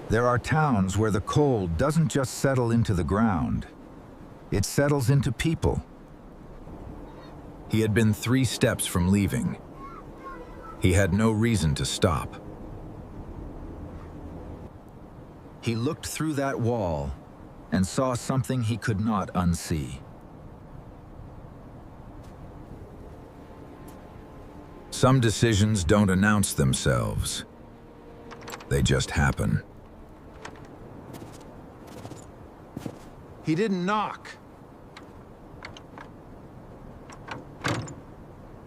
There are towns where the cold doesn't just settle into the ground, it settles into people. He had been 3 steps from leaving. He had no reason to stop. He looked through that wall and saw something he could not unsee. Some decisions don't announce themselves. They just happen. He didn't knock.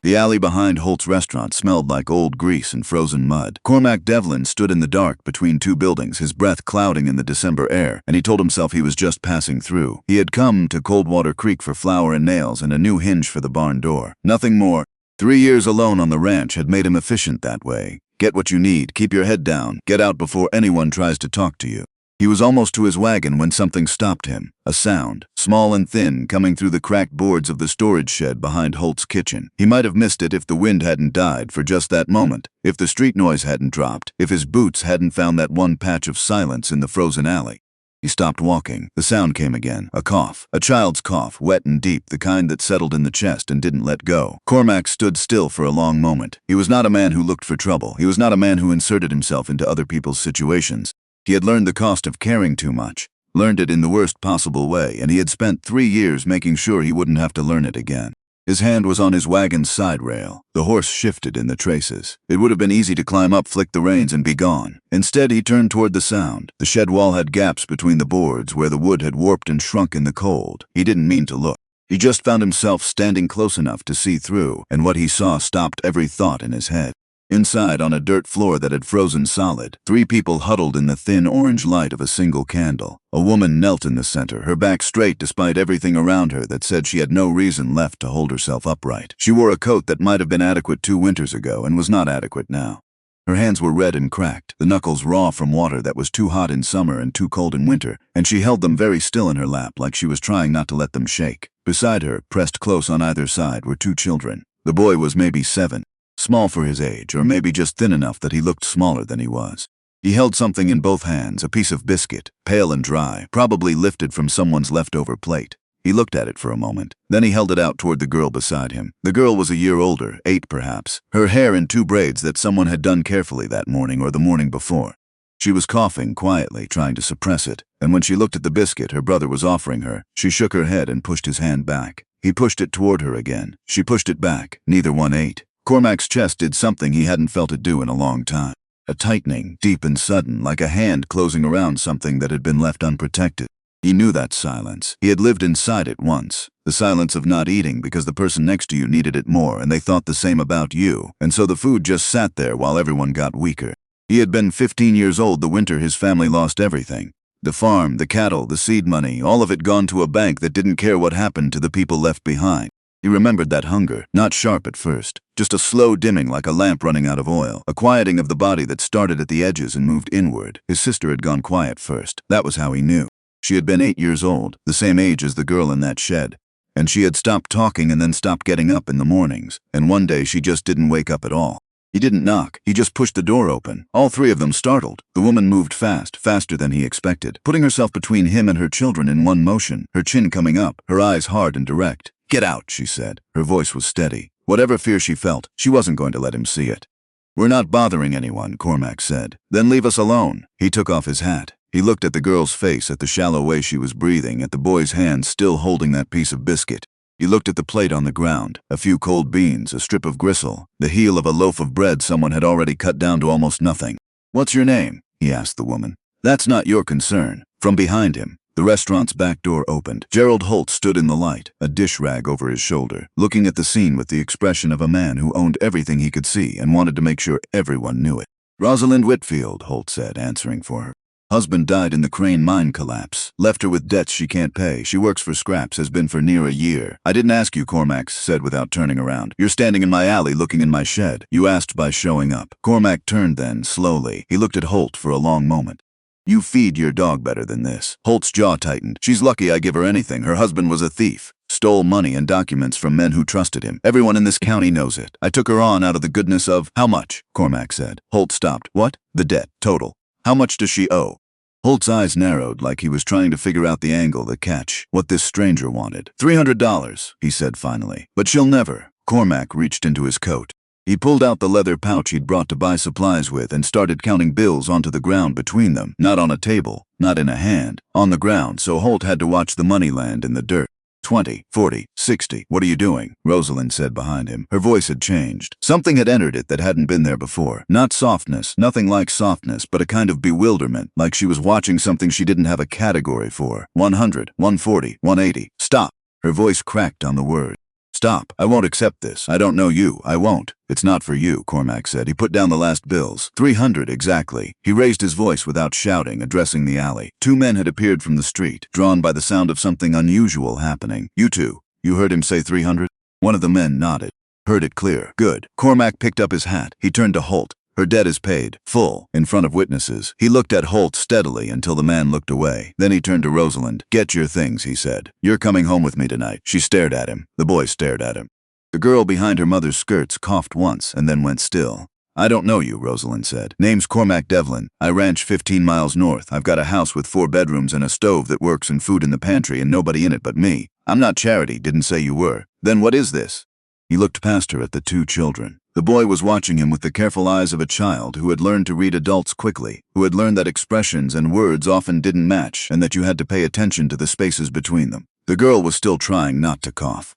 The alley behind Holt's restaurant smelled like old grease and frozen mud. Cormac Develin stood in the dark between 2 buildings, his breath clouding in the December air, and he told himself he was just passing through. He had come to Coldwater Creek for flour and nails and a new hinge for the barn door. Nothing more. 3 years alone on the ranch had made him efficient that way. Get what you need, keep your head down, get out before anyone tries to talk to you. He was almost to his wagon when something stopped him. A sound, small and thin, coming through the cracked boards of the storage shed behind Holt's kitchen. He might have missed it if the wind hadn't died for just that moment, if the street noise hadn't dropped, if his boots hadn't found that one patch of silence in the frozen alley. He stopped walking. The sound came again. A cough. A child's cough, wet and deep, the kind that settled in the chest and didn't let go. Cormac stood still for a long moment. He was not a man who looked for trouble. He was not a man who inserted himself into other people's situations. He had learned the cost of caring too much, learned it in the worst possible way, and he had spent 3 years making sure he wouldn't have to learn it again. His hand was on his wagon's side rail. The horse shifted in the traces. It would have been easy to climb up, flick the reins, and be gone. Instead, he turned toward the sound. The shed wall had gaps between the boards where the wood had warped and shrunk in the cold. He didn't mean to look. He just found himself standing close enough to see through, and what he saw stopped every thought in his head. Inside, on a dirt floor that had frozen solid, 3 people huddled in the thin orange light of a single candle. A woman knelt in the center, her back straight despite everything around her that said she had no reason left to hold herself upright. She wore a coat that might have been adequate 2 winters ago and was not adequate now. Her hands were red and cracked, the knuckles raw from water that was too hot in summer and too cold in winter, and she held them very still in her lap like she was trying not to let them shake. Beside her, pressed close on either side, were 2 children. The boy was maybe 7. Small for his age, or maybe just thin enough that he looked smaller than he was. He held something in both hands, a piece of biscuit, pale and dry, probably lifted from someone's leftover plate. He looked at it for a moment. Then he held it out toward the girl beside him. The girl was a year older, 8 perhaps, her hair in 2 braids that someone had done carefully that morning or the morning before. She was coughing quietly, trying to suppress it, and when she looked at the biscuit her brother was offering her, she shook her head and pushed his hand back. He pushed it toward her again. She pushed it back. Neither one ate. Cormac's chest did something he hadn't felt it do in a long time. A tightening, deep and sudden, like a hand closing around something that had been left unprotected. He knew that silence. He had lived inside it once. The silence of not eating because the person next to you needed it more and they thought the same about you, and so the food just sat there while everyone got weaker. He had been 15 years old the winter his family lost everything. The farm, the cattle, the seed money, all of it gone to a bank that didn't care what happened to the people left behind. He remembered that hunger, not sharp at first, just a slow dimming like a lamp running out of oil, a quieting of the body that started at the edges and moved inward. His sister had gone quiet first. That was how he knew. She had been 8 years old, the same age as the girl in that shed, and she had stopped talking and then stopped getting up in the mornings, and one day she just didn't wake up at all. He didn't knock, he just pushed the door open. All 3 of them startled. The woman moved fast, faster than he expected, putting herself between him and her children in one motion, her chin coming up, her eyes hard and direct. "Get out," she said. Her voice was steady. Whatever fear she felt, she wasn't going to let him see it. "We're not bothering anyone," Cormac said. "Then leave us alone." He took off his hat. He looked at the girl's face, at the shallow way she was breathing, at the boy's hand still holding that piece of biscuit. He looked at the plate on the ground, a few cold beans, a strip of gristle, the heel of a loaf of bread someone had already cut down to almost nothing. "What's your name?" he asked the woman. "That's not your concern." From behind him, the restaurant's back door opened. Gerald Holt stood in the light, a dish rag over his shoulder, looking at the scene with the expression of a man who owned everything he could see and wanted to make sure everyone knew it. "Rosalind Whitfield," Holt said, answering for her. "Husband died in the Crane mine collapse. Left her with debts she can't pay. She works for scraps, has been for near a year." "I didn't ask you," Cormac said without turning around. "You're standing in my alley looking in my shed. You asked by showing up." Cormac turned then, slowly. He looked at Holt for a long moment. "You feed your dog better than this." Holt's jaw tightened. "She's lucky I give her anything. Her husband was a thief. Stole money and documents from men who trusted him. Everyone in this county knows it. I took her on out of the goodness of—" "How much?" Cormac said. Holt stopped. "What?" "The debt. Total." "How much does she owe?" Holt's eyes narrowed like he was trying to figure out the angle, the catch, what this stranger wanted. $300, he said finally. But she'll never. Cormac reached into his coat. He pulled out the leather pouch he'd brought to buy supplies with and started counting bills onto the ground between them, not on a table, not in a hand, on the ground, so Holt had to watch the money land in the dirt. 20, 40, 60. What are you doing? Rosalind said behind him. Her voice had changed. Something had entered it that hadn't been there before. Not softness, nothing like softness, but a kind of bewilderment, like she was watching something she didn't have a category for. 100, 140, 180. Stop. Her voice cracked on the word. Stop. I won't accept this. I don't know you. I won't. It's not for you, Cormac said. He put down the last bills. 300 exactly. He raised his voice without shouting, addressing the alley. Two men had appeared from the street, drawn by the sound of something unusual happening. You two. You heard him say 300? One of the men nodded. Heard it clear. Good. Cormac picked up his hat. He turned to Holt. Her debt is paid. Full. In front of witnesses. He looked at Holt steadily until the man looked away. Then he turned to Rosalind. Get your things, he said. You're coming home with me tonight. She stared at him. The boy stared at him. The girl behind her mother's skirts coughed once and then went still. I don't know you, Rosalind said. Name's Cormac Develin. I ranch 15 miles north. I've got a house with 4 bedrooms and a stove that works and food in the pantry and nobody in it but me. I'm not Charity. Didn't say you were. Then what is this? He looked past her at the two children. The boy was watching him with the careful eyes of a child who had learned to read adults quickly, who had learned that expressions and words often didn't match and that you had to pay attention to the spaces between them. The girl was still trying not to cough.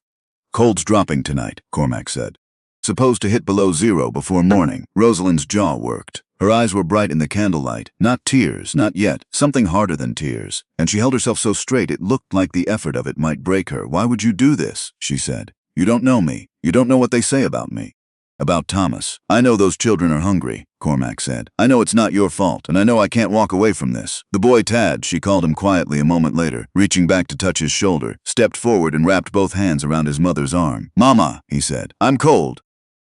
Cold's dropping tonight, Cormac said. Supposed to hit below 0 before morning. Rosalind's jaw worked. Her eyes were bright in the candlelight. Not tears, not yet. Something harder than tears. And she held herself so straight it looked like the effort of it might break her. Why would you do this? She said. You don't know me. You don't know what they say about me. About Thomas. I know those children are hungry, Cormac said. I know it's not your fault, and I know I can't walk away from this. The boy Tad, she called him quietly a moment later, reaching back to touch his shoulder, stepped forward and wrapped both hands around his mother's arm. Mama, he said. I'm cold.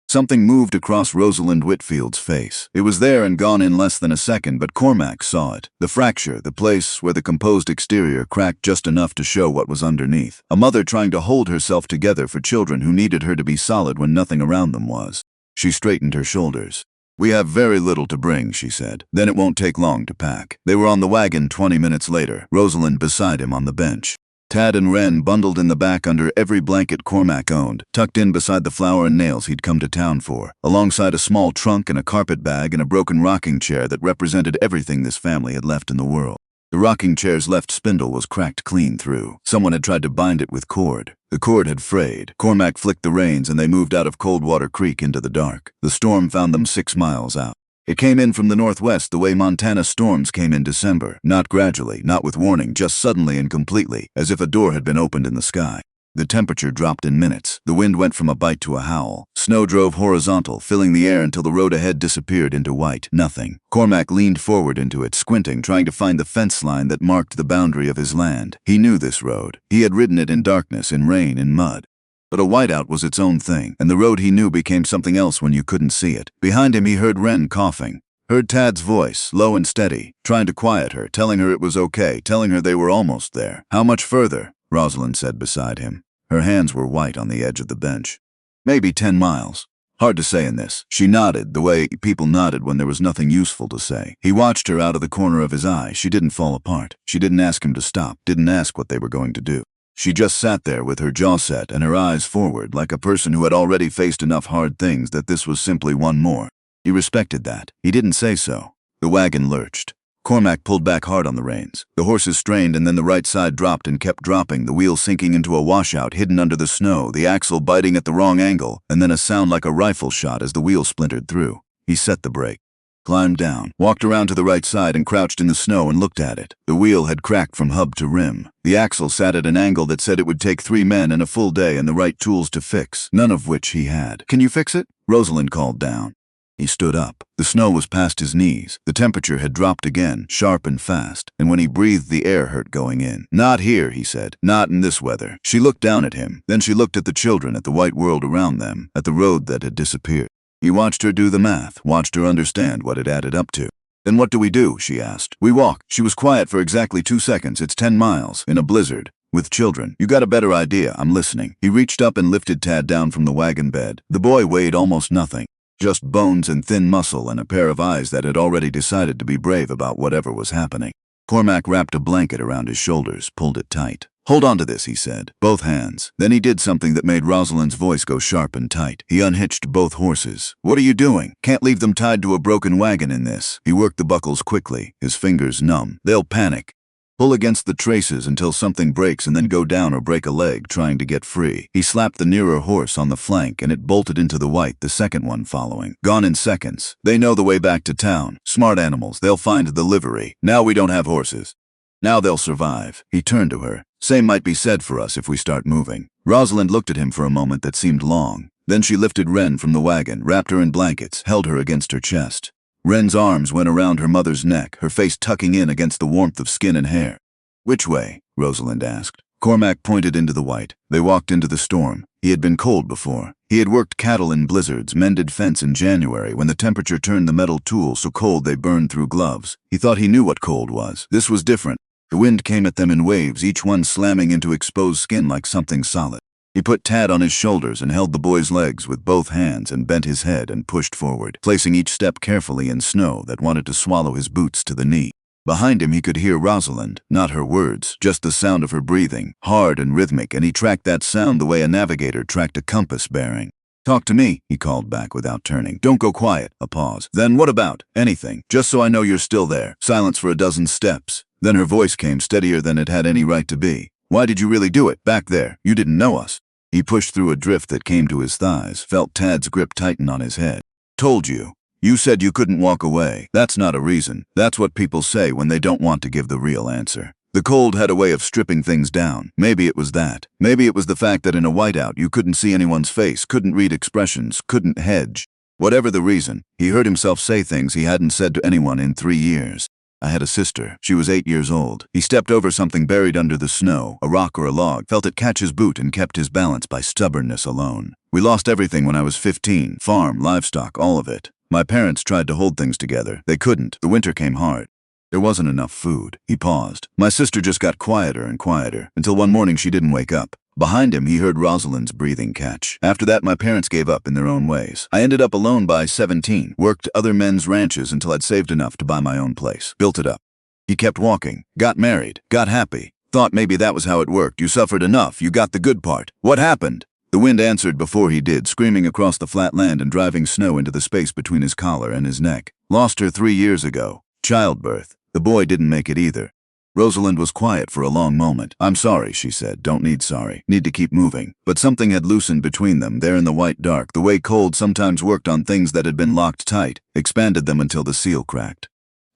Something moved across Rosalind Whitfield's face. It was there and gone in less than a second, but Cormac saw it. The fracture, the place where the composed exterior cracked just enough to show what was underneath. A mother trying to hold herself together for children who needed her to be solid when nothing around them was. She straightened her shoulders. We have very little to bring, she said. Then it won't take long to pack. They were on the wagon 20 minutes later, Rosalind beside him on the bench. Tad and Wren bundled in the back under every blanket Cormac owned, tucked in beside the flour and nails he'd come to town for, alongside a small trunk and a carpet bag and a broken rocking chair that represented everything this family had left in the world. The rocking chair's left spindle was cracked clean through. Someone had tried to bind it with cord. The cord had frayed. Cormac flicked the reins and they moved out of Coldwater Creek into the dark. The storm found them 6 miles out. It came in from the northwest the way Montana storms came in December. Not gradually, not with warning, just suddenly and completely, as if a door had been opened in the sky. The temperature dropped in minutes. The wind went from a bite to a howl. Snow drove horizontal, filling the air until the road ahead disappeared into white. Nothing. Cormac leaned forward into it, squinting, trying to find the fence line that marked the boundary of his land. He knew this road. He had ridden it in darkness, in rain, in mud. But a whiteout was its own thing, and the road he knew became something else when you couldn't see it. Behind him he heard Wren coughing. Heard Tad's voice, low and steady, trying to quiet her, telling her it was okay, telling her they were almost there. How much further? Rosalind said beside him. Her hands were white on the edge of the bench. Maybe 10 miles. Hard to say in this. She nodded, the way people nodded when there was nothing useful to say. He watched her out of the corner of his eye. She didn't fall apart. She didn't ask him to stop, didn't ask what they were going to do. She just sat there with her jaw set and her eyes forward, like a person who had already faced enough hard things that this was simply one more. He respected that. He didn't say so. The wagon lurched. Cormac pulled back hard on the reins. The horses strained and then the right side dropped and kept dropping, the wheel sinking into a washout hidden under the snow, the axle biting at the wrong angle, and then a sound like a rifle shot as the wheel splintered through. He set the brake. Climbed down, walked around to the right side and crouched in the snow and looked at it. The wheel had cracked from hub to rim. The axle sat at an angle that said it would take 3 men and a full day and the right tools to fix, none of which he had. Can you fix it? Rosalind called down. He stood up. The snow was past his knees. The temperature had dropped again, sharp and fast, and when he breathed the air hurt going in. Not here, he said. Not in this weather. She looked down at him. Then she looked at the children, at the white world around them, at the road that had disappeared. He watched her do the math, watched her understand what it added up to. Then what do we do? She asked. We walk. She was quiet for exactly 2 seconds. It's 10 miles, in a blizzard, with children. You got a better idea. I'm listening. He reached up and lifted Tad down from the wagon bed. The boy weighed almost nothing. Just bones and thin muscle and a pair of eyes that had already decided to be brave about whatever was happening. Cormac wrapped a blanket around his shoulders, pulled it tight. "Hold on to this," he said. "Both hands." Then he did something that made Rosalind's voice go sharp and tight. He unhitched both horses. "What are you doing? Can't leave them tied to a broken wagon in this." He worked the buckles quickly, his fingers numb. "They'll panic. Pull against the traces until something breaks and then go down or break a leg trying to get free." He slapped the nearer horse on the flank and it bolted into the white, the second one following. "Gone in seconds. They know the way back to town. Smart animals. They'll find the livery. Now we don't have horses. Now they'll survive." He turned to her. "Same might be said for us if we start moving." Rosalind looked at him for a moment that seemed long. Then she lifted Wren from the wagon, wrapped her in blankets, held her against her chest. Wren's arms went around her mother's neck, her face tucking in against the warmth of skin and hair. "Which way?" Rosalind asked. Cormac pointed into the white. They walked into the storm. He had been cold before. He had worked cattle in blizzards, mended fence in January when the temperature turned the metal tools so cold they burned through gloves. He thought he knew what cold was. This was different. The wind came at them in waves, each one slamming into exposed skin like something solid. He put Tad on his shoulders and held the boy's legs with both hands and bent his head and pushed forward, placing each step carefully in snow that wanted to swallow his boots to the knee. Behind him he could hear Rosalind, not her words, just the sound of her breathing, hard and rhythmic, and he tracked that sound the way a navigator tracked a compass bearing. "Talk to me," he called back without turning. "Don't go quiet." A pause. "Then what about? Anything. Just so I know you're still there." Silence for a dozen steps. Then her voice came steadier than it had any right to be. "Why did you really do it? Back there. You didn't know us." He pushed through a drift that came to his thighs, felt Tad's grip tighten on his head. "Told you. You said you couldn't walk away. That's not a reason. That's what people say when they don't want to give the real answer." The cold had a way of stripping things down. Maybe it was that. Maybe it was the fact that in a whiteout you couldn't see anyone's face, couldn't read expressions, couldn't hedge. Whatever the reason, he heard himself say things he hadn't said to anyone in 3 years. "I had a sister. She was 8 years old." He stepped over something buried under the snow, a rock or a log, felt it catch his boot and kept his balance by stubbornness alone. "We lost everything when I was 15. Farm, livestock, all of it. My parents tried to hold things together. They couldn't. The winter came hard. There wasn't enough food." He paused. "My sister just got quieter and quieter, until one morning she didn't wake up." Behind him, he heard Rosalind's breathing catch. "After that, my parents gave up in their own ways. I ended up alone by 17, worked other men's ranches until I'd saved enough to buy my own place, built it up." He kept walking, got married, got happy. Thought maybe that was how it worked. "You suffered enough, you got the good part. What happened?" The wind answered before he did, screaming across the flat land and driving snow into the space between his collar and his neck. "Lost her 3 years ago. Childbirth. The boy didn't make it either." Rosalind was quiet for a long moment. "I'm sorry," she said. "Don't need sorry. Need to keep moving." But something had loosened between them, there in the white dark, the way cold sometimes worked on things that had been locked tight, expanded them until the seal cracked.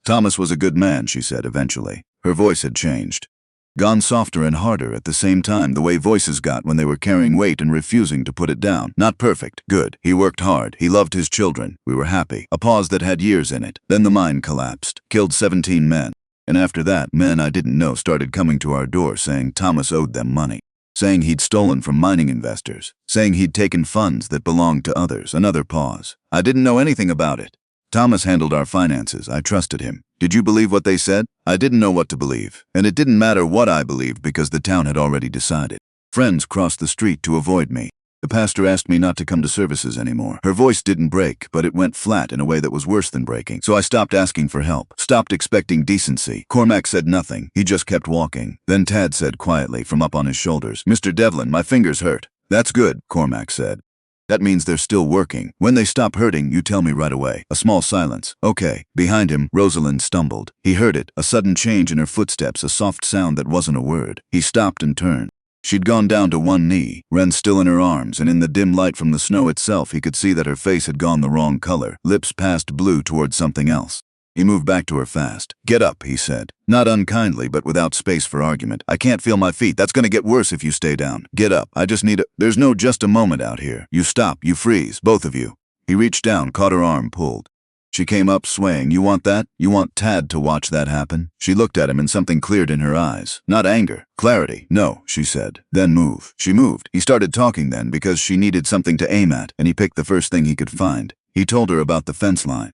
"Thomas was a good man," she said eventually. Her voice had changed. Gone softer and harder at the same time, the way voices got when they were carrying weight and refusing to put it down. "Not perfect. Good. He worked hard. He loved his children. We were happy." A pause that had years in it. Then the mine collapsed. Killed 17 men. And after that, men I didn't know started coming to our door saying Thomas owed them money. Saying he'd stolen from mining investors. Saying he'd taken funds that belonged to others. Another pause. "I didn't know anything about it. Thomas handled our finances. I trusted him. Did you believe what they said?" "I didn't know what to believe. And it didn't matter what I believed because the town had already decided. Friends crossed the street to avoid me. The pastor asked me not to come to services anymore." Her voice didn't break, but it went flat in a way that was worse than breaking. "So I stopped asking for help, stopped expecting decency." Cormac said nothing. He just kept walking. Then Tad said quietly from up on his shoulders, "Mr. Devlin, my fingers hurt." "That's good," Cormac said. "That means they're still working. When they stop hurting, you tell me right away." A small silence. "Okay." Behind him, Rosalind stumbled. He heard it, a sudden change in her footsteps, a soft sound that wasn't a word. He stopped and turned. She'd gone down to one knee, Wren still in her arms, and in the dim light from the snow itself he could see that her face had gone the wrong color, lips past blue towards something else. He moved back to her fast. "Get up," he said. Not unkindly, but without space for argument. "I can't feel my feet. That's gonna get worse if you stay down. Get up. I just need a—" "There's no just a moment out here. You stop. You freeze. Both of you." He reached down, caught her arm, pulled. She came up, swaying. "You want that? You want Tad to watch that happen?" She looked at him and something cleared in her eyes. Not anger. Clarity. "No," she said. "Then move." She moved. He started talking then because she needed something to aim at, and he picked the first thing he could find. He told her about the fence line.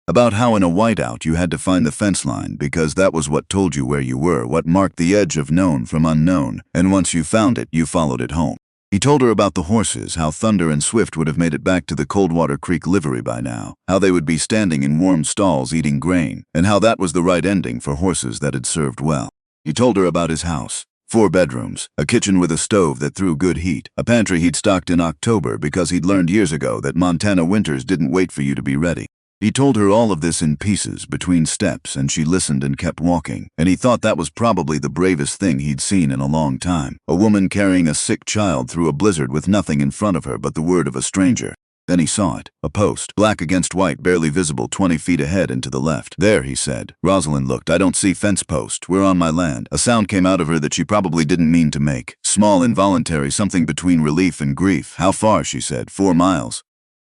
About how in a whiteout you had to find the fence line because that was what told you where you were, what marked the edge of known from unknown, and once you found it, you followed it home. He told her about the horses, how Thunder and Swift would have made it back to the Coldwater Creek livery by now, how they would be standing in warm stalls eating grain, and how that was the right ending for horses that had served well. He told her about his house. 4 bedrooms, a kitchen with a stove that threw good heat, a pantry he'd stocked in October because he'd learned years ago that Montana winters didn't wait for you to be ready. He told her all of this in pieces, between steps, and she listened and kept walking, and he thought that was probably the bravest thing he'd seen in a long time. A woman carrying a sick child through a blizzard with nothing in front of her but the word of a stranger. Then he saw it, a post, black against white, barely visible 20 feet ahead and to the left. There, he said. Rosalind looked. I don't see fence post. We're on my land. A sound came out of her that she probably didn't mean to make. Small, involuntary, something between relief and grief. How far, she said. 4 miles.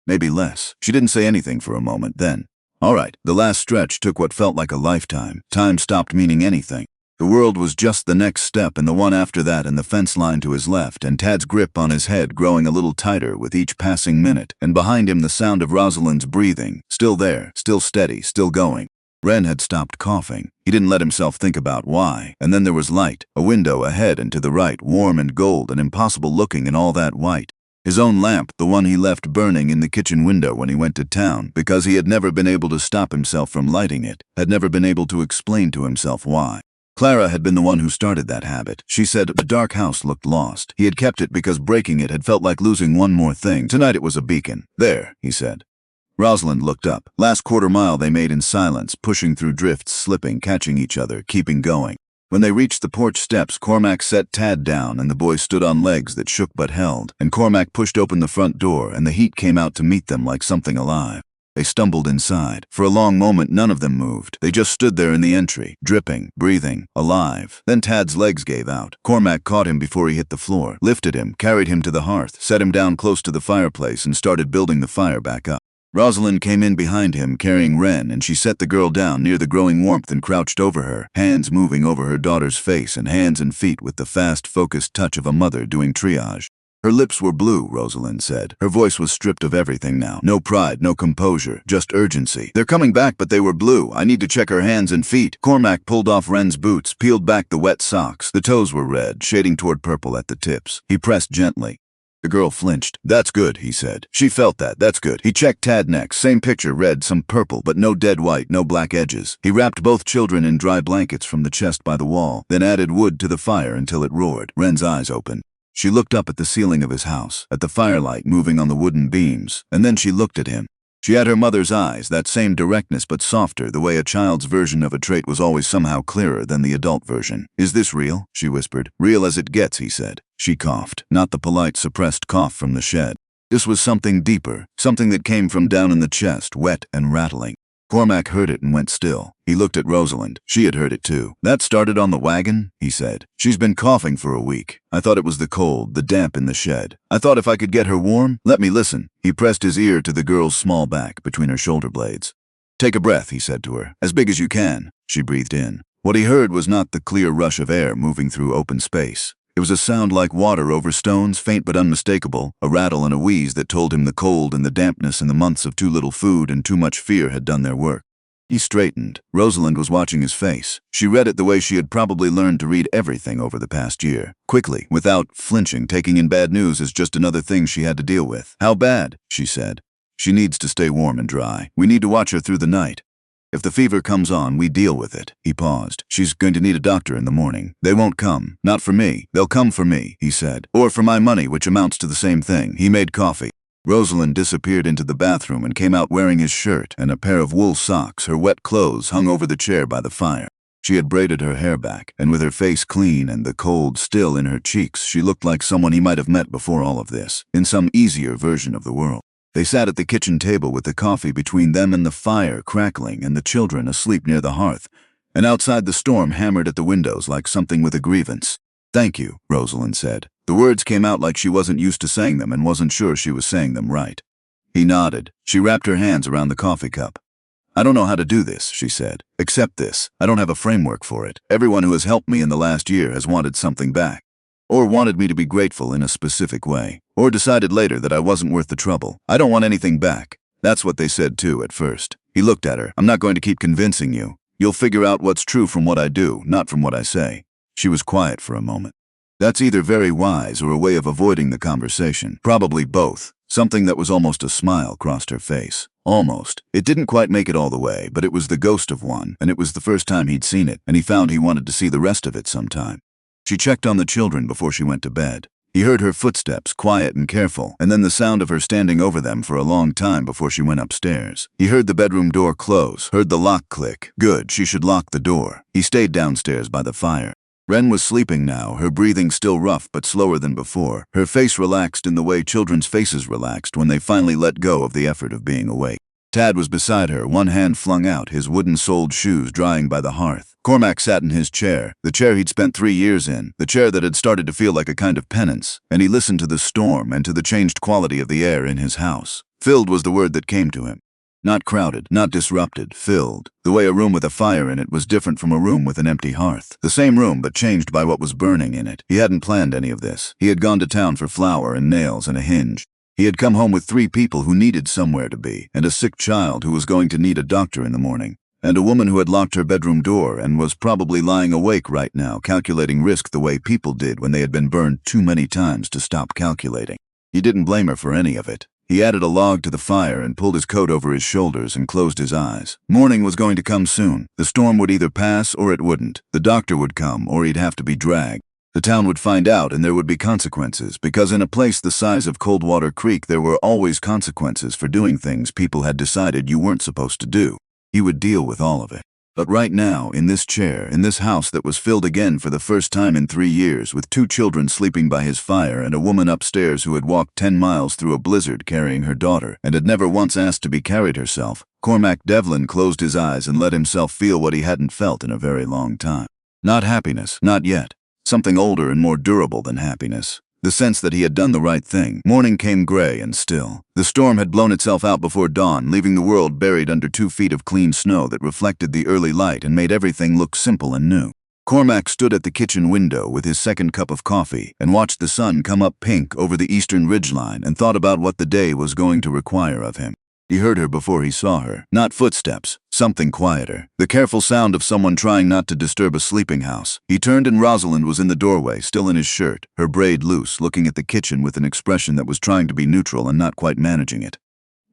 Maybe less. She didn't say anything for a moment, then. All right, the last stretch took what felt like a lifetime. Time stopped meaning anything. The world was just the next step and the one after that and the fence line to his left and Tad's grip on his head growing a little tighter with each passing minute, and behind him the sound of Rosalind's breathing, still there, still steady, still going. Wren had stopped coughing. He didn't let himself think about why. And then there was light, a window ahead and to the right, warm and gold and impossible looking in all that white. His own lamp, the one he left burning in the kitchen window when he went to town, because he had never been able to stop himself from lighting it, had never been able to explain to himself why. Clara had been the one who started that habit. She said the dark house looked lost. He had kept it because breaking it had felt like losing one more thing. Tonight it was a beacon. There, he said. Rosalind looked up. Last quarter mile they made in silence, pushing through drifts, slipping, catching each other, keeping going. When they reached the porch steps, Cormac set Tad down and the boy stood on legs that shook but held, and Cormac pushed open the front door and the heat came out to meet them like something alive. They stumbled inside. For a long moment none of them moved. They just stood there in the entry, dripping, breathing, alive. Then Tad's legs gave out. Cormac caught him before he hit the floor, lifted him, carried him to the hearth, set him down close to the fireplace and started building the fire back up. Rosalind came in behind him carrying Wren, and she set the girl down near the growing warmth and crouched over her, hands moving over her daughter's face and hands and feet with the fast, focused touch of a mother doing triage. Her lips were blue, Rosalind said. Her voice was stripped of everything now. No pride, no composure, just urgency. They're coming back, but they were blue. I need to check her hands and feet. Cormac pulled off Wren's boots, peeled back the wet socks. The toes were red, shading toward purple at the tips. He pressed gently. The girl flinched. That's good, he said. She felt that. That's good. He checked Tad next. Same picture, red, some purple, but no dead white, no black edges. He wrapped both children in dry blankets from the chest by the wall, then added wood to the fire until it roared. Wren's eyes opened. She looked up at the ceiling of his house, at the firelight moving on the wooden beams, and then she looked at him. She had her mother's eyes, that same directness but softer, the way a child's version of a trait was always somehow clearer than the adult version. Is this real? She whispered. Real as it gets, he said. She coughed, not the polite, suppressed cough from the shed. This was something deeper, something that came from down in the chest, wet and rattling. Cormac heard it and went still. He looked at Rosalind. She had heard it too. That started on the wagon, he said. She's been coughing for a week. I thought it was the cold, the damp in the shed. I thought if I could get her warm, let me listen. He pressed his ear to the girl's small back between her shoulder blades. Take a breath, he said to her. As big as you can. She breathed in. What he heard was not the clear rush of air moving through open space. It was a sound like water over stones, faint but unmistakable, a rattle and a wheeze that told him the cold and the dampness and the months of too little food and too much fear had done their work. He straightened. Rosalind was watching his face. She read it the way she had probably learned to read everything over the past year. Quickly, without flinching, taking in bad news as just another thing she had to deal with. How bad? She said. She needs to stay warm and dry. We need to watch her through the night. If the fever comes on, we deal with it. He paused. She's going to need a doctor in the morning. They won't come. Not for me. They'll come for me, he said. Or for my money, which amounts to the same thing. He made coffee. Rosalind disappeared into the bathroom and came out wearing his shirt and a pair of wool socks. Her wet clothes hung over the chair by the fire. She had braided her hair back, and with her face clean and the cold still in her cheeks, she looked like someone he might have met before all of this, in some easier version of the world. They sat at the kitchen table with the coffee between them and the fire crackling and the children asleep near the hearth, and outside the storm hammered at the windows like something with a grievance. Thank you, Rosalind said. The words came out like she wasn't used to saying them and wasn't sure she was saying them right. He nodded. She wrapped her hands around the coffee cup. I don't know how to do this, she said. Accept this. I don't have a framework for it. Everyone who has helped me in the last year has wanted something back. Or wanted me to be grateful in a specific way. Or decided later that I wasn't worth the trouble. I don't want anything back. That's what they said too at first. He looked at her. I'm not going to keep convincing you. You'll figure out what's true from what I do, not from what I say. She was quiet for a moment. That's either very wise or a way of avoiding the conversation. Probably both. Something that was almost a smile crossed her face. Almost. It didn't quite make it all the way, but it was the ghost of one, and it was the first time he'd seen it, and he found he wanted to see the rest of it sometime. She checked on the children before she went to bed. He heard her footsteps, quiet and careful, and then the sound of her standing over them for a long time before she went upstairs. He heard the bedroom door close, heard the lock click. Good, she should lock the door. He stayed downstairs by the fire. Wren was sleeping now, her breathing still rough but slower than before. Her face relaxed in the way children's faces relaxed when they finally let go of the effort of being awake. Tad was beside her, one hand flung out, his wooden-soled shoes drying by the hearth. Cormac sat in his chair, the chair he'd spent 3 years in, the chair that had started to feel like a kind of penance, and he listened to the storm and to the changed quality of the air in his house. Filled was the word that came to him. Not crowded, not disrupted, filled. The way a room with a fire in it was different from a room with an empty hearth. The same room, but changed by what was burning in it. He hadn't planned any of this. He had gone to town for flour and nails and a hinge. He had come home with 3 people who needed somewhere to be, and a sick child who was going to need a doctor in the morning, and a woman who had locked her bedroom door and was probably lying awake right now, calculating risk the way people did when they had been burned too many times to stop calculating. He didn't blame her for any of it. He added a log to the fire and pulled his coat over his shoulders and closed his eyes. Morning was going to come soon. The storm would either pass or it wouldn't. The doctor would come or he'd have to be dragged. The town would find out and there would be consequences, because in a place the size of Coldwater Creek there were always consequences for doing things people had decided you weren't supposed to do. He would deal with all of it. But right now, in this chair, in this house that was filled again for the first time in 3 years, with 2 children sleeping by his fire and a woman upstairs who had walked 10 miles through a blizzard carrying her daughter and had never once asked to be carried herself, Cormac Develin closed his eyes and let himself feel what he hadn't felt in a very long time. Not happiness, not yet. Something older and more durable than happiness. The sense that he had done the right thing. Morning came gray and still. The storm had blown itself out before dawn, leaving the world buried under 2 feet of clean snow that reflected the early light and made everything look simple and new. Cormac stood at the kitchen window with his second cup of coffee and watched the sun come up pink over the eastern ridgeline and thought about what the day was going to require of him. He heard her before he saw her. Not footsteps, something quieter. The careful sound of someone trying not to disturb a sleeping house. He turned and Rosalind was in the doorway, still in his shirt, her braid loose, looking at the kitchen with an expression that was trying to be neutral and not quite managing it.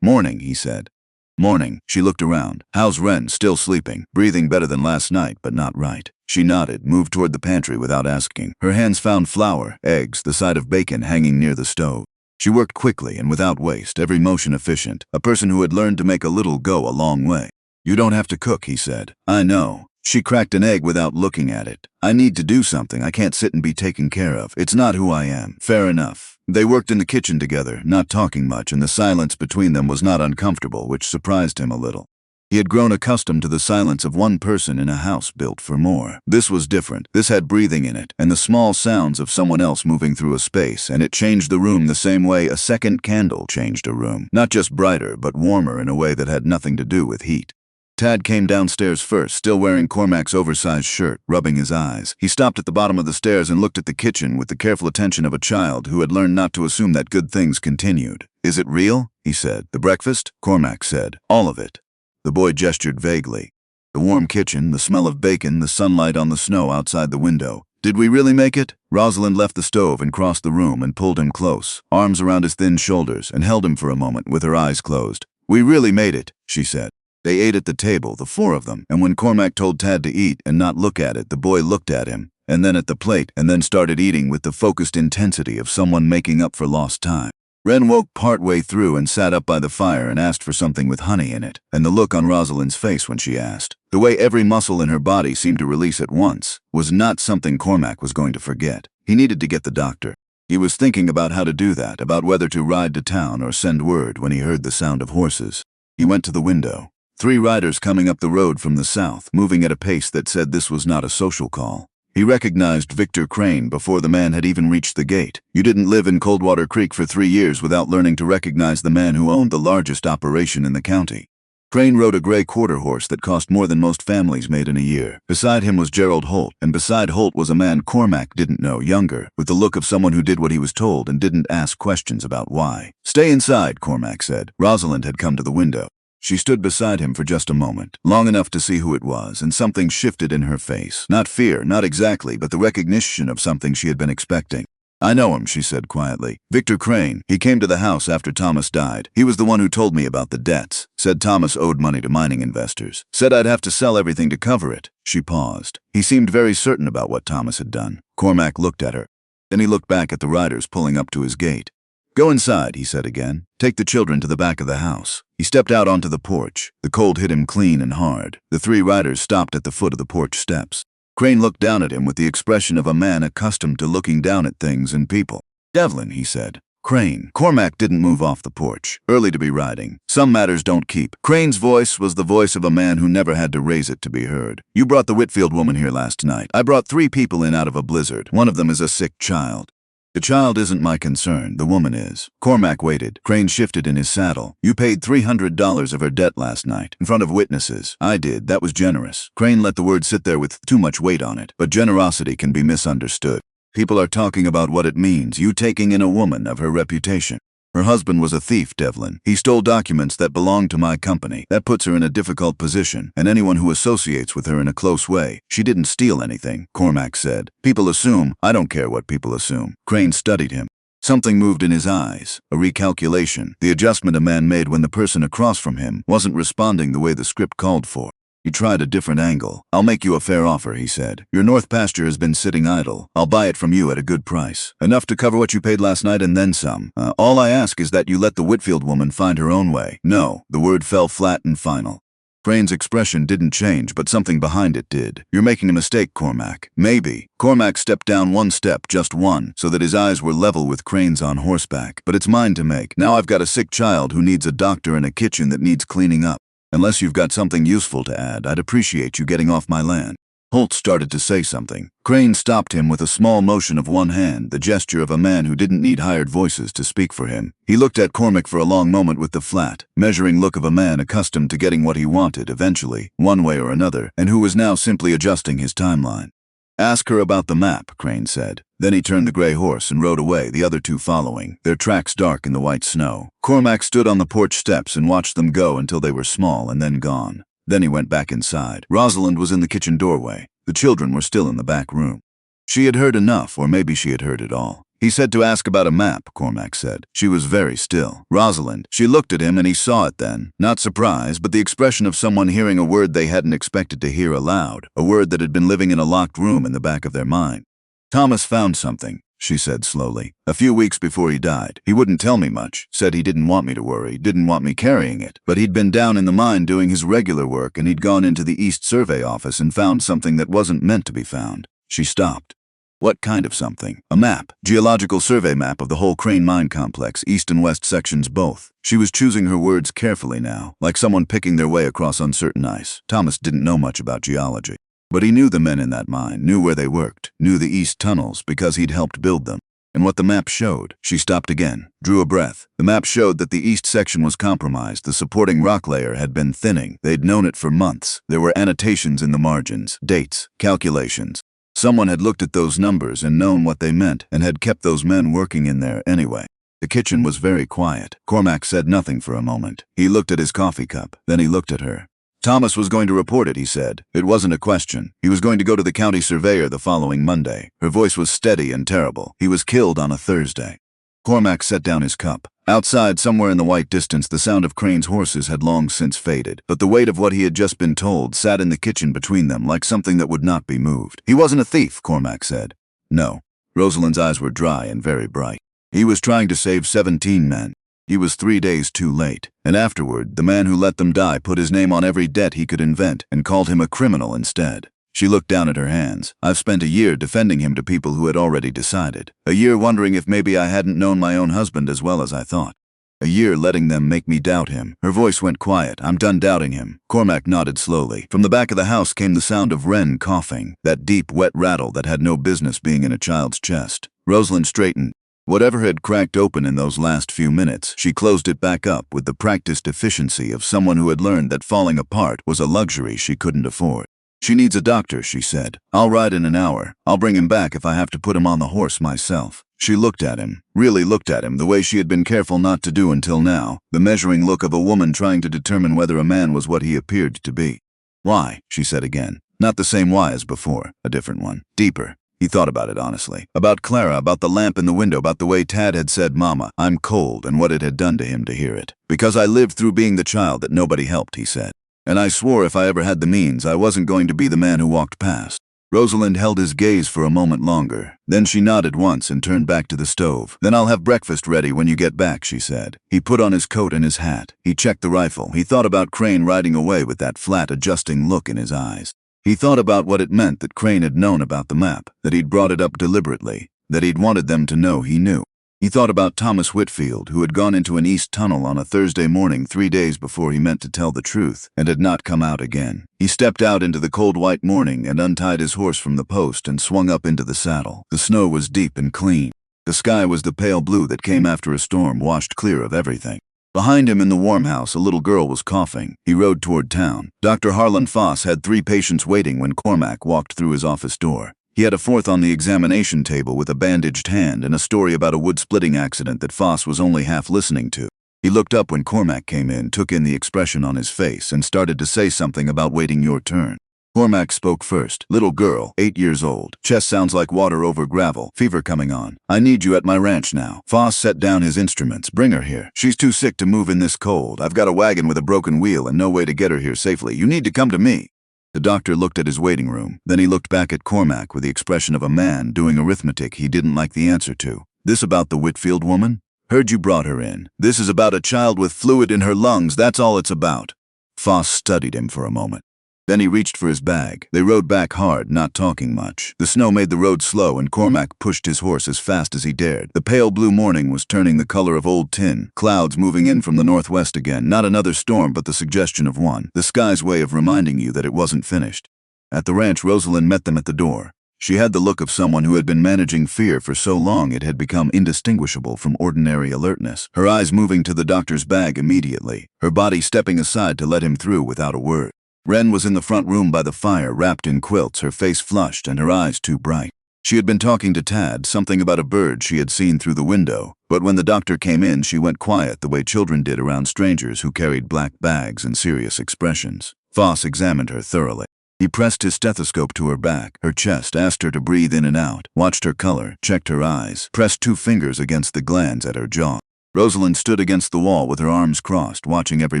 "Morning," he said. "Morning." She looked around. How's Wren? Still sleeping, breathing better than last night, but not right. She nodded, moved toward the pantry without asking. Her hands found flour, eggs, the side of bacon hanging near the stove. She worked quickly and without waste, every motion efficient, a person who had learned to make a little go a long way. "You don't have to cook," he said. "I know." She cracked an egg without looking at it. "I need to do something. I can't sit and be taken care of. It's not who I am." Fair enough. They worked in the kitchen together, not talking much, and the silence between them was not uncomfortable, which surprised him a little. He had grown accustomed to the silence of one person in a house built for more. This was different. This had breathing in it, and the small sounds of someone else moving through a space, and it changed the room the same way a second candle changed a room. Not just brighter, but warmer in a way that had nothing to do with heat. Tad came downstairs first, still wearing Cormac's oversized shirt, rubbing his eyes. He stopped at the bottom of the stairs and looked at the kitchen with the careful attention of a child who had learned not to assume that good things continued. "Is it real?" he said. "The breakfast?" Cormac said. "All of it." The boy gestured vaguely. The warm kitchen, the smell of bacon, the sunlight on the snow outside the window. "Did we really make it?" Rosalind left the stove and crossed the room and pulled him close, arms around his thin shoulders, and held him for a moment with her eyes closed. "We really made it," she said. They ate at the table, the 4 of them, and when Cormac told Tad to eat and not look at it, the boy looked at him, and then at the plate, and then started eating with the focused intensity of someone making up for lost time. Wren woke partway through and sat up by the fire and asked for something with honey in it, and the look on Rosalind's face when she asked, the way every muscle in her body seemed to release at once, was not something Cormac was going to forget. He needed to get the doctor. He was thinking about how to do that, about whether to ride to town or send word when he heard the sound of horses. He went to the window. 3 riders coming up the road from the south, moving at a pace that said this was not a social call. He recognized Victor Crane before the man had even reached the gate. You didn't live in Coldwater Creek for 3 years without learning to recognize the man who owned the largest operation in the county. Crane rode a gray quarter horse that cost more than most families made in a year. Beside him was Gerald Holt, and beside Holt was a man Cormac didn't know, younger, with the look of someone who did what he was told and didn't ask questions about why. "Stay inside," Cormac said. Rosalind had come to the window. She stood beside him for just a moment, long enough to see who it was, and something shifted in her face. Not fear, not exactly, but the recognition of something she had been expecting. "I know him," she said quietly. "Victor Crane. He came to the house after Thomas died. He was the one who told me about the debts. Said Thomas owed money to mining investors. Said I'd have to sell everything to cover it." She paused. He seemed very certain about what Thomas had done. Cormac looked at her. Then he looked back at the riders pulling up to his gate. "Go inside," he said again. "Take the children to the back of the house." He stepped out onto the porch. The cold hit him clean and hard. The 3 riders stopped at the foot of the porch steps. Crane looked down at him with the expression of a man accustomed to looking down at things and people. "Devlin," he said. "Crane." Cormac didn't move off the porch. Early to be riding. Some matters don't keep. Crane's voice was the voice of a man who never had to raise it to be heard. "You brought the Whitfield woman here last night. I brought 3 people in out of a blizzard. One of them is a sick child." "The child isn't my concern. The woman is." Cormac waited. Crane shifted in his saddle. "You paid $300 of her debt last night, in front of witnesses." "I did. That was generous." Crane let the word sit there with too much weight on it. But generosity can be misunderstood. "People are talking about what it means, you taking in a woman of her reputation. Her husband was a thief, Devlin. He stole documents that belonged to my company. That puts her in a difficult position, and anyone who associates with her in a close way." "She didn't steal anything," Cormac said. "People assume." "I don't care what people assume." Crane studied him. Something moved in his eyes, a recalculation, the adjustment a man made when the person across from him wasn't responding the way the script called for. He tried a different angle. "I'll make you a fair offer," he said. "Your north pasture has been sitting idle. I'll buy it from you at a good price. Enough to cover what you paid last night and then some. All I ask is that you let the Whitfield woman find her own way." "No." The word fell flat and final. Crane's expression didn't change, but something behind it did. "You're making a mistake, Cormac." "Maybe." Cormac stepped down 1 step, just 1, so that his eyes were level with Crane's on horseback. "But it's mine to make. Now I've got a sick child who needs a doctor and a kitchen that needs cleaning up. Unless you've got something useful to add, I'd appreciate you getting off my land." Holt started to say something. Crane stopped him with a small motion of one hand, the gesture of a man who didn't need hired voices to speak for him. He looked at Cormac for a long moment with the flat, measuring look of a man accustomed to getting what he wanted eventually, one way or another, and who was now simply adjusting his timeline. "Ask her about the map," Crane said. Then he turned the gray horse and rode away, the other 2 following, their tracks dark in the white snow. Cormac stood on the porch steps and watched them go until they were small and then gone. Then he went back inside. Rosalind was in the kitchen doorway. The children were still in the back room. She had heard enough, or maybe she had heard it all. "He said to ask about a map," Cormac said. She was very still. "Rosalind." She looked at him and he saw it then. Not surprise, but the expression of someone hearing a word they hadn't expected to hear aloud, a word that had been living in a locked room in the back of their mind. "Thomas found something," she said slowly. "A few weeks before he died. He wouldn't tell me much. Said he didn't want me to worry, didn't want me carrying it. But he'd been down in the mine doing his regular work and he'd gone into the East Survey office and found something that wasn't meant to be found." She stopped. "What kind of something?" "A map. Geological survey map of the whole Crane mine complex, east and west sections both." She was choosing her words carefully now, like someone picking their way across uncertain ice. Thomas didn't know much about geology. But he knew the men in that mine, knew where they worked, knew the east tunnels because he'd helped build them. And what the map showed. She stopped again, drew a breath. The map showed that the east section was compromised. The supporting rock layer had been thinning. They'd known it for months. There were annotations in the margins, dates, calculations. Someone had looked at those numbers and known what they meant and had kept those men working in there anyway. The kitchen was very quiet. Cormac said nothing for a moment. He looked at his coffee cup. Then he looked at her. "Thomas was going to report it," he said. "It wasn't a question. He was going to go to the county surveyor the following Monday." Her voice was steady and terrible. "He was killed on a Thursday." Cormac set down his cup. Outside, somewhere in the white distance, the sound of Crane's horses had long since faded, but the weight of what he had just been told sat in the kitchen between them like something that would not be moved. "He wasn't a thief," Cormac said. "No." Rosalind's eyes were dry and very bright. "He was trying to save 17 men. He was 3 days too late. And afterward, the man who let them die put his name on every debt he could invent and called him a criminal instead." She looked down at her hands. "I've spent a year defending him to people who had already decided. A year wondering if maybe I hadn't known my own husband as well as I thought. A year letting them make me doubt him." Her voice went quiet. "I'm done doubting him." Cormac nodded slowly. From the back of the house came the sound of Wren coughing, that deep, wet rattle that had no business being in a child's chest. Rosalind straightened. Whatever had cracked open in those last few minutes, she closed it back up with the practiced efficiency of someone who had learned that falling apart was a luxury she couldn't afford. "She needs a doctor," she said. "I'll ride in an hour. I'll bring him back if I have to put him on the horse myself." She looked at him, really looked at him, the way she had been careful not to do until now, the measuring look of a woman trying to determine whether a man was what he appeared to be. "Why?" she said again. Not the same why as before, a different one, deeper. He thought about it honestly. About Clara, about the lamp in the window, about the way Tad had said, "Mama, I'm cold," and what it had done to him to hear it. "Because I lived through being the child that nobody helped," he said. "And I swore if I ever had the means, I wasn't going to be the man who walked past." Rosalind held his gaze for a moment longer. Then she nodded once and turned back to the stove. "Then I'll have breakfast ready when you get back," she said. He put on his coat and his hat. He checked the rifle. He thought about Crane riding away with that flat, adjusting look in his eyes. He thought about what it meant that Crane had known about the map, that he'd brought it up deliberately, that he'd wanted them to know he knew. He thought about Thomas Whitfield, who had gone into an east tunnel on a Thursday morning 3 days before he meant to tell the truth, and had not come out again. He stepped out into the cold white morning and untied his horse from the post and swung up into the saddle. The snow was deep and clean. The sky was the pale blue that came after a storm, washed clear of everything. Behind him in the warm house, a little girl was coughing. He rode toward town. Dr. Harlan Foss had 3 patients waiting when Cormac walked through his office door. He had a 4th on the examination table with a bandaged hand and a story about a wood-splitting accident that Foss was only half listening to. He looked up when Cormac came in, took in the expression on his face, and started to say something about waiting your turn. Cormac spoke first. "Little girl, 8 years old. Chest sounds like water over gravel. Fever coming on. I need you at my ranch now." Foss set down his instruments. "Bring her here. She's too sick to move in this cold. I've got a wagon with a broken wheel and no way to get her here safely. You need to come to me." The doctor looked at his waiting room. Then he looked back at Cormac with the expression of a man doing arithmetic he didn't like the answer to. "This about the Whitfield woman? Heard you brought her in. This is about a child with fluid in her lungs. That's all it's about." Foss studied him for a moment. Then he reached for his bag. They rode back hard, not talking much. The snow made the road slow, and Cormac pushed his horse as fast as he dared. The pale blue morning was turning the color of old tin. Clouds moving in from the northwest again. Not another storm, but the suggestion of one. The sky's way of reminding you that it wasn't finished. At the ranch, Rosalind met them at the door. She had the look of someone who had been managing fear for so long it had become indistinguishable from ordinary alertness. Her eyes moving to the doctor's bag immediately. Her body stepping aside to let him through without a word. Wren was in the front room by the fire, wrapped in quilts, her face flushed and her eyes too bright. She had been talking to Tad, something about a bird she had seen through the window, but when the doctor came in, she went quiet the way children did around strangers who carried black bags and serious expressions. Foss examined her thoroughly. He pressed his stethoscope to her back, her chest, asked her to breathe in and out, watched her color, checked her eyes, pressed 2 fingers against the glands at her jaw. Rosalind stood against the wall with her arms crossed, watching every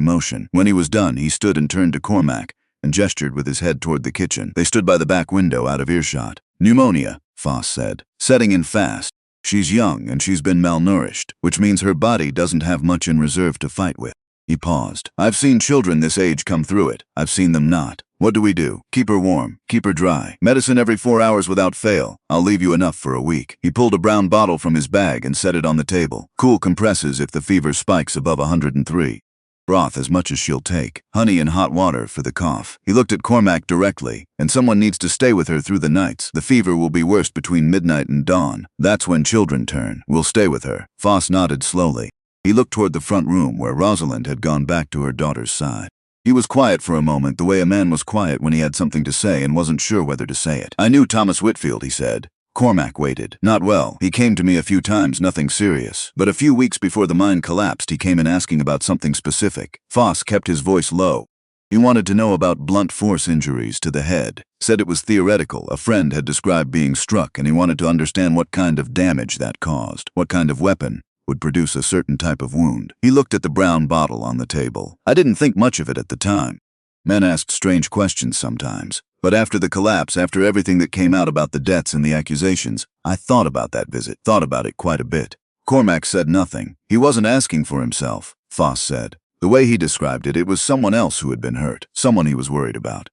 motion. When he was done, he stood and turned to Cormac and gestured with his head toward the kitchen. They stood by the back window, out of earshot. "Pneumonia," Foss said. "Setting in fast. She's young and she's been malnourished, which means her body doesn't have much in reserve to fight with." He paused. "I've seen children this age come through it. I've seen them not. What do we do? Keep her warm, keep her dry. Medicine every 4 hours without fail. I'll leave you enough for a week." He pulled a brown bottle from his bag and set it on the table. "Cool compresses if the fever spikes above 103. Broth as much as she'll take. Honey and hot water for the cough." He looked at Cormac directly. "And someone needs to stay with her through the nights. The fever will be worst between midnight and dawn. That's when children turn. We'll stay with her." Foss nodded slowly. He looked toward the front room where Rosalind had gone back to her daughter's side. He was quiet for a moment, the way a man was quiet when he had something to say and wasn't sure whether to say it. "I knew Thomas Whitfield," he said. Cormac waited. "Not well. He came to me a few times, nothing serious. But a few weeks before the mine collapsed, he came in asking about something specific." Foss kept his voice low. He wanted to know about blunt force injuries to the head. Said it was theoretical. A friend had described being struck, and he wanted to understand what kind of damage that caused, what kind of weapon would produce a certain type of wound. He looked at the brown bottle on the table. "I didn't think much of it at the time. Men asked strange questions sometimes. But after the collapse, after everything that came out about the deaths and the accusations, I thought about that visit, thought about it quite a bit." Cormac said nothing. He wasn't asking for himself, Foss said. The way he described it, it was someone else who had been hurt, someone he was worried about.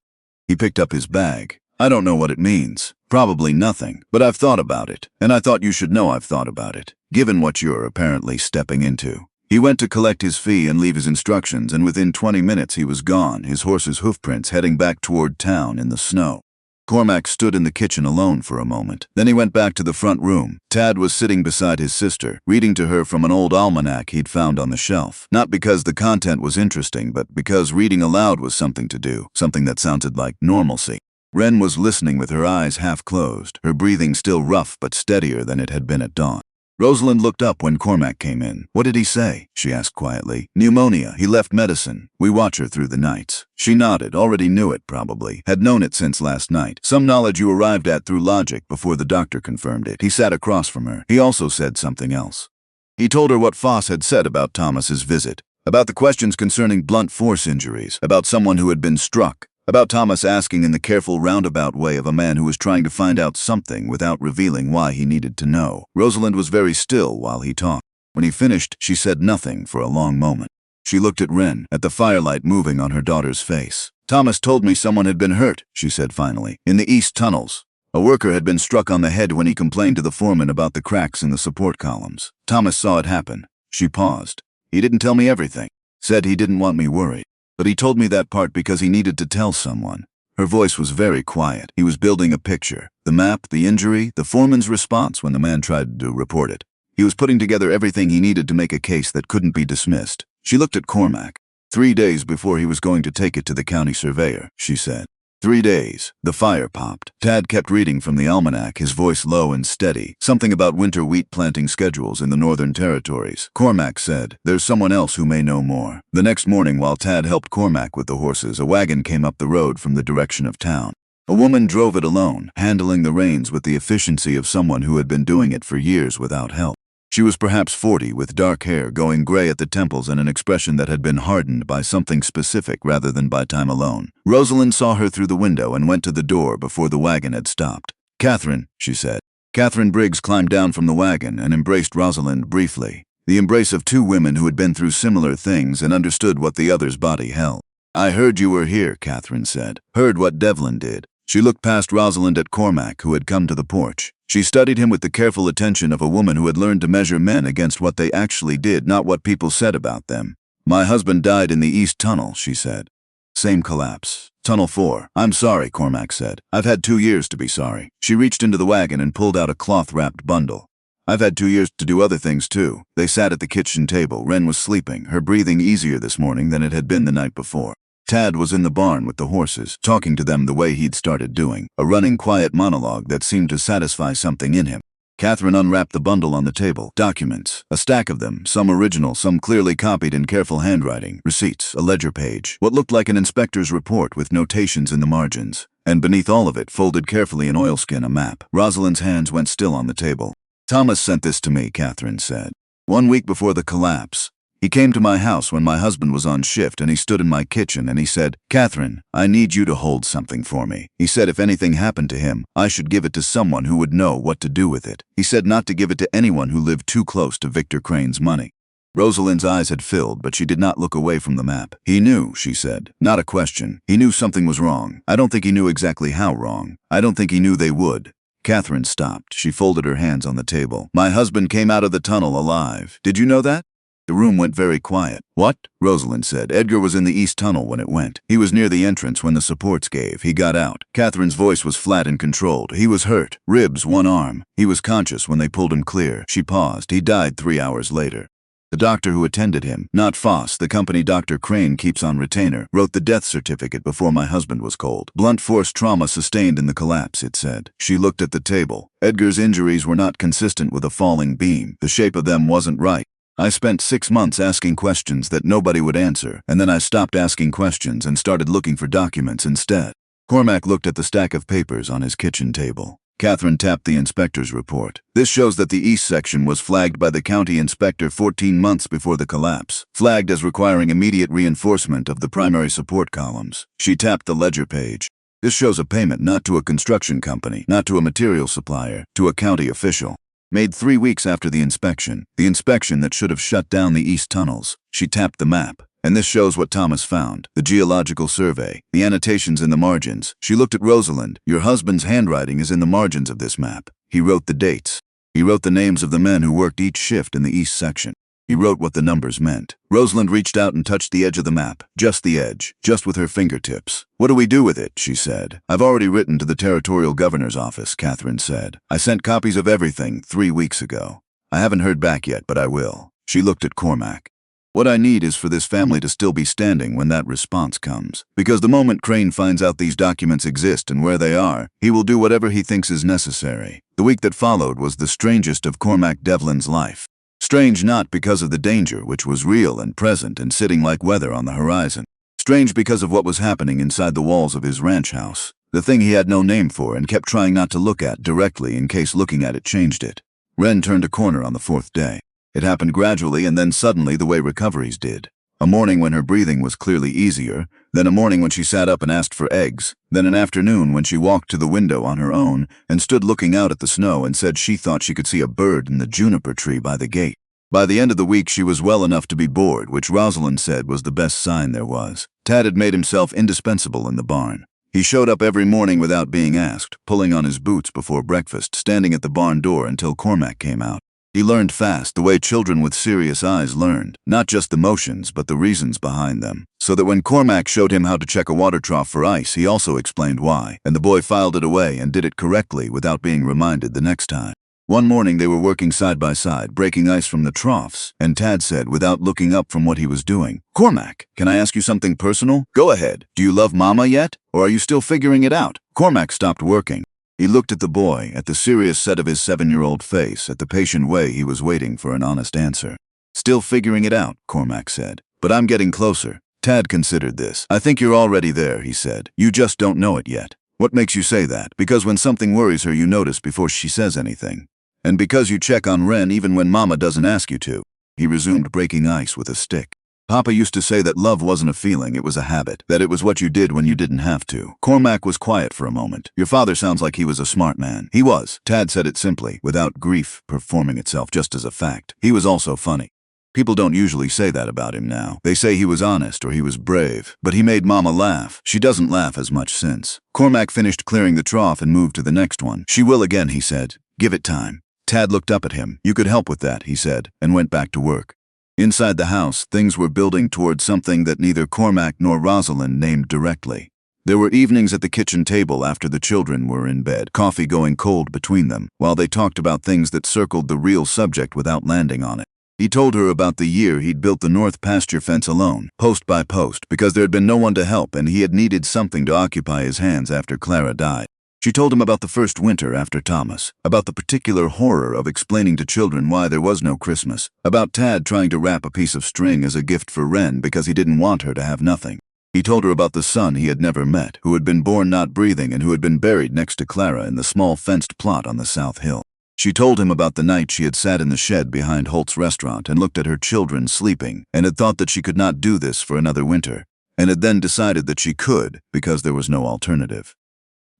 He picked up his bag. "I don't know what it means. Probably nothing. But I've thought about it, and I thought you should know I've thought about it, given what you're apparently stepping into." He went to collect his fee and leave his instructions, and within 20 minutes he was gone, his horse's hoofprints heading back toward town in the snow. Cormac stood in the kitchen alone for a moment. Then he went back to the front room. Tad was sitting beside his sister, reading to her from an old almanac he'd found on the shelf. Not because the content was interesting, but because reading aloud was something to do, something that sounded like normalcy. Wren was listening with her eyes half closed, her breathing still rough but steadier than it had been at dawn. Rosalind looked up when Cormac came in. "What did he say?" she asked quietly. "Pneumonia. He left medicine. We watch her through the nights." She nodded. Already knew it, probably. Had known it since last night. Some knowledge you arrived at through logic before the doctor confirmed it. He sat across from her. He also said something else. He told her what Foss had said about Thomas's visit. About the questions concerning blunt force injuries. About someone who had been struck. About Thomas asking in the careful roundabout way of a man who was trying to find out something without revealing why he needed to know. Rosalind was very still while he talked. When he finished, she said nothing for a long moment. She looked at Wren, at the firelight moving on her daughter's face. "Thomas told me someone had been hurt," she said finally, "in the east tunnels. A worker had been struck on the head when he complained to the foreman about the cracks in the support columns. Thomas saw it happen." She paused. "He didn't tell me everything. Said he didn't want me worried. But he told me that part because he needed to tell someone." Her voice was very quiet. He was building a picture. The map, the injury, the foreman's response when the man tried to report it. He was putting together everything he needed to make a case that couldn't be dismissed. She looked at Cormac. 3 days before he was going to take it to the county surveyor, she said. 3 days. The fire popped. Tad kept reading from the almanac, his voice low and steady. Something about winter wheat planting schedules in the Northern Territories. Cormac said, "There's someone else who may know more." The next morning, while Tad helped Cormac with the horses, a wagon came up the road from the direction of town. A woman drove it alone, handling the reins with the efficiency of someone who had been doing it for years without help. She was perhaps 40, with dark hair going gray at the temples and an expression that had been hardened by something specific rather than by time alone. Rosalind saw her through the window and went to the door before the wagon had stopped. "Catherine," she said. Catherine Briggs climbed down from the wagon and embraced Rosalind briefly. The embrace of two women who had been through similar things and understood what the other's body held. "I heard you were here," Catherine said. "Heard what Devlin did." She looked past Rosalind at Cormac, who had come to the porch. She studied him with the careful attention of a woman who had learned to measure men against what they actually did, not what people said about them. "My husband died in the East Tunnel," she said. "Same collapse. Tunnel 4. I'm sorry," Cormac said. "I've had 2 years to be sorry." She reached into the wagon and pulled out a cloth-wrapped bundle. "I've had 2 years to do other things, too." They sat at the kitchen table. Wren was sleeping, her breathing easier this morning than it had been the night before. Tad was in the barn with the horses, talking to them the way he'd started doing, a running, quiet monologue that seemed to satisfy something in him. Catherine unwrapped the bundle on the table. Documents. A stack of them, some original, some clearly copied in careful handwriting. Receipts, a ledger page, what looked like an inspector's report with notations in the margins. And beneath all of it, folded carefully in oilskin, a map. Rosalind's hands went still on the table. "Thomas sent this to me," Catherine said. "1 week before the collapse. He came to my house when my husband was on shift and he stood in my kitchen and he said, 'Catherine, I need you to hold something for me.' He said if anything happened to him, I should give it to someone who would know what to do with it. He said not to give it to anyone who lived too close to Victor Crane's money." Rosalind's eyes had filled, but she did not look away from the map. "He knew," she said. "Not a question. He knew something was wrong. I don't think he knew exactly how wrong. I don't think he knew they would." Catherine stopped. She folded her hands on the table. "My husband came out of the tunnel alive. Did you know that?" The room went very quiet. "What?" Rosalind said. "Edgar was in the East Tunnel when it went. He was near the entrance when the supports gave. He got out." Catherine's voice was flat and controlled. "He was hurt. Ribs, one arm. He was conscious when they pulled him clear." She paused. "He died 3 hours later. The doctor who attended him, not Foss, the company Dr. Crane keeps on retainer, wrote the death certificate before my husband was cold. Blunt force trauma sustained in the collapse, it said." She looked at the table. Edgar's injuries were not consistent with a falling beam. The shape of them wasn't right. I spent 6 months asking questions that nobody would answer, and then I stopped asking questions and started looking for documents instead. Cormac looked at the stack of papers on his kitchen table. Catherine tapped the inspector's report. "This shows that the east section was flagged by the county inspector 14 months before the collapse, flagged as requiring immediate reinforcement of the primary support columns." She tapped the ledger page. "This shows a payment not to a construction company, not to a material supplier, to a county official. Made 3 weeks after the inspection that should have shut down the east tunnels." She tapped the map. "And this shows what Thomas found, the geological survey, the annotations in the margins." She looked at Rosalind. "Your husband's handwriting is in the margins of this map. He wrote the dates. He wrote the names of the men who worked each shift in the east section. He wrote what the numbers meant." Rosalind reached out and touched the edge of the map, just the edge, just with her fingertips. "What do we do with it?" she said. "I've already written to the territorial governor's office," Catherine said. "I sent copies of everything 3 weeks ago. I haven't heard back yet, but I will." She looked at Cormac. "What I need is for this family to still be standing when that response comes. Because the moment Crane finds out these documents exist and where they are, he will do whatever he thinks is necessary. The week that followed was the strangest of Cormac Devlin's life. Strange not because of the danger, which was real and present and sitting like weather on the horizon. Strange because of what was happening inside the walls of his ranch house. The thing he had no name for and kept trying not to look at directly in case looking at it changed it. Ren turned a corner on the 4th day. It happened gradually and then suddenly the way recoveries did. A morning when her breathing was clearly easier, then a morning when she sat up and asked for eggs, then an afternoon when she walked to the window on her own and stood looking out at the snow and said she thought she could see a bird in the juniper tree by the gate. By the end of the week she was well enough to be bored, which Rosalind said was the best sign there was. Tad had made himself indispensable in the barn. He showed up every morning without being asked, pulling on his boots before breakfast, standing at the barn door until Cormac came out. He learned fast, the way children with serious eyes learned, not just the motions but the reasons behind them. So that when Cormac showed him how to check a water trough for ice, he also explained why, and the boy filed it away and did it correctly without being reminded the next time. One morning they were working side by side, breaking ice from the troughs, and Tad said, without looking up from what he was doing, "Cormac, can I ask you something personal? Go ahead. Do you love Mama yet? Or are you still figuring it out?" Cormac stopped working. He looked at the boy, at the serious set of his 7-year-old face, at the patient way he was waiting for an honest answer. "Still figuring it out," Cormac said. "But I'm getting closer." Tad considered this. "I think you're already there," he said. "You just don't know it yet." "What makes you say that?" "Because when something worries her you notice before she says anything. And because you check on Ren even when Mama doesn't ask you to." He resumed breaking ice with a stick. "Papa used to say that love wasn't a feeling, it was a habit, that it was what you did when you didn't have to." Cormac was quiet for a moment. "Your father sounds like he was a smart man." "He was." Tad said it simply, without grief performing itself, just as a fact. "He was also funny. People don't usually say that about him now. They say he was honest or he was brave. But he made Mama laugh. She doesn't laugh as much since." Cormac finished clearing the trough and moved to the next one. "She will again," he said. "Give it time." Tad looked up at him. "You could help with that," he said, and went back to work. Inside the house, things were building towards something that neither Cormac nor Rosalind named directly. There were evenings at the kitchen table after the children were in bed, coffee going cold between them, while they talked about things that circled the real subject without landing on it. He told her about the year he'd built the north pasture fence alone, post by post, because there had been no one to help and he had needed something to occupy his hands after Clara died. She told him about the first winter after Thomas, about the particular horror of explaining to children why there was no Christmas, about Tad trying to wrap a piece of string as a gift for Ren because he didn't want her to have nothing. He told her about the son he had never met, who had been born not breathing and who had been buried next to Clara in the small fenced plot on the South Hill. She told him about the night she had sat in the shed behind Holt's restaurant and looked at her children sleeping and had thought that she could not do this for another winter, and had then decided that she could because there was no alternative.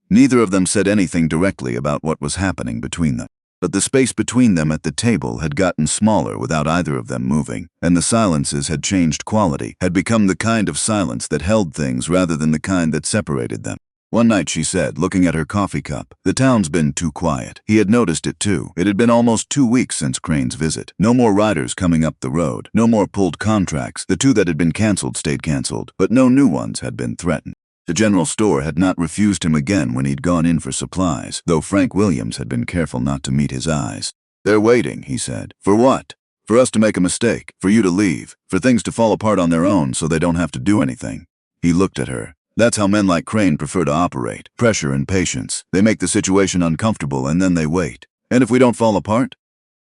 Neither of them said anything directly about what was happening between them, but the space between them at the table had gotten smaller without either of them moving, and the silences had changed quality, had become the kind of silence that held things rather than the kind that separated them. One night she said, looking at her coffee cup, "The town's been too quiet." He had noticed it too. It had been almost 2 weeks since Crane's visit. No more riders coming up the road, no more pulled contracts. The 2 that had been canceled stayed canceled, but no new ones had been threatened. The general store had not refused him again when he'd gone in for supplies, though Frank Williams had been careful not to meet his eyes. "They're waiting," he said. "For what?" "For us to make a mistake, for you to leave, for things to fall apart on their own so they don't have to do anything." He looked at her. "That's how men like Crane prefer to operate. Pressure and patience. They make the situation uncomfortable and then they wait. And if we don't fall apart?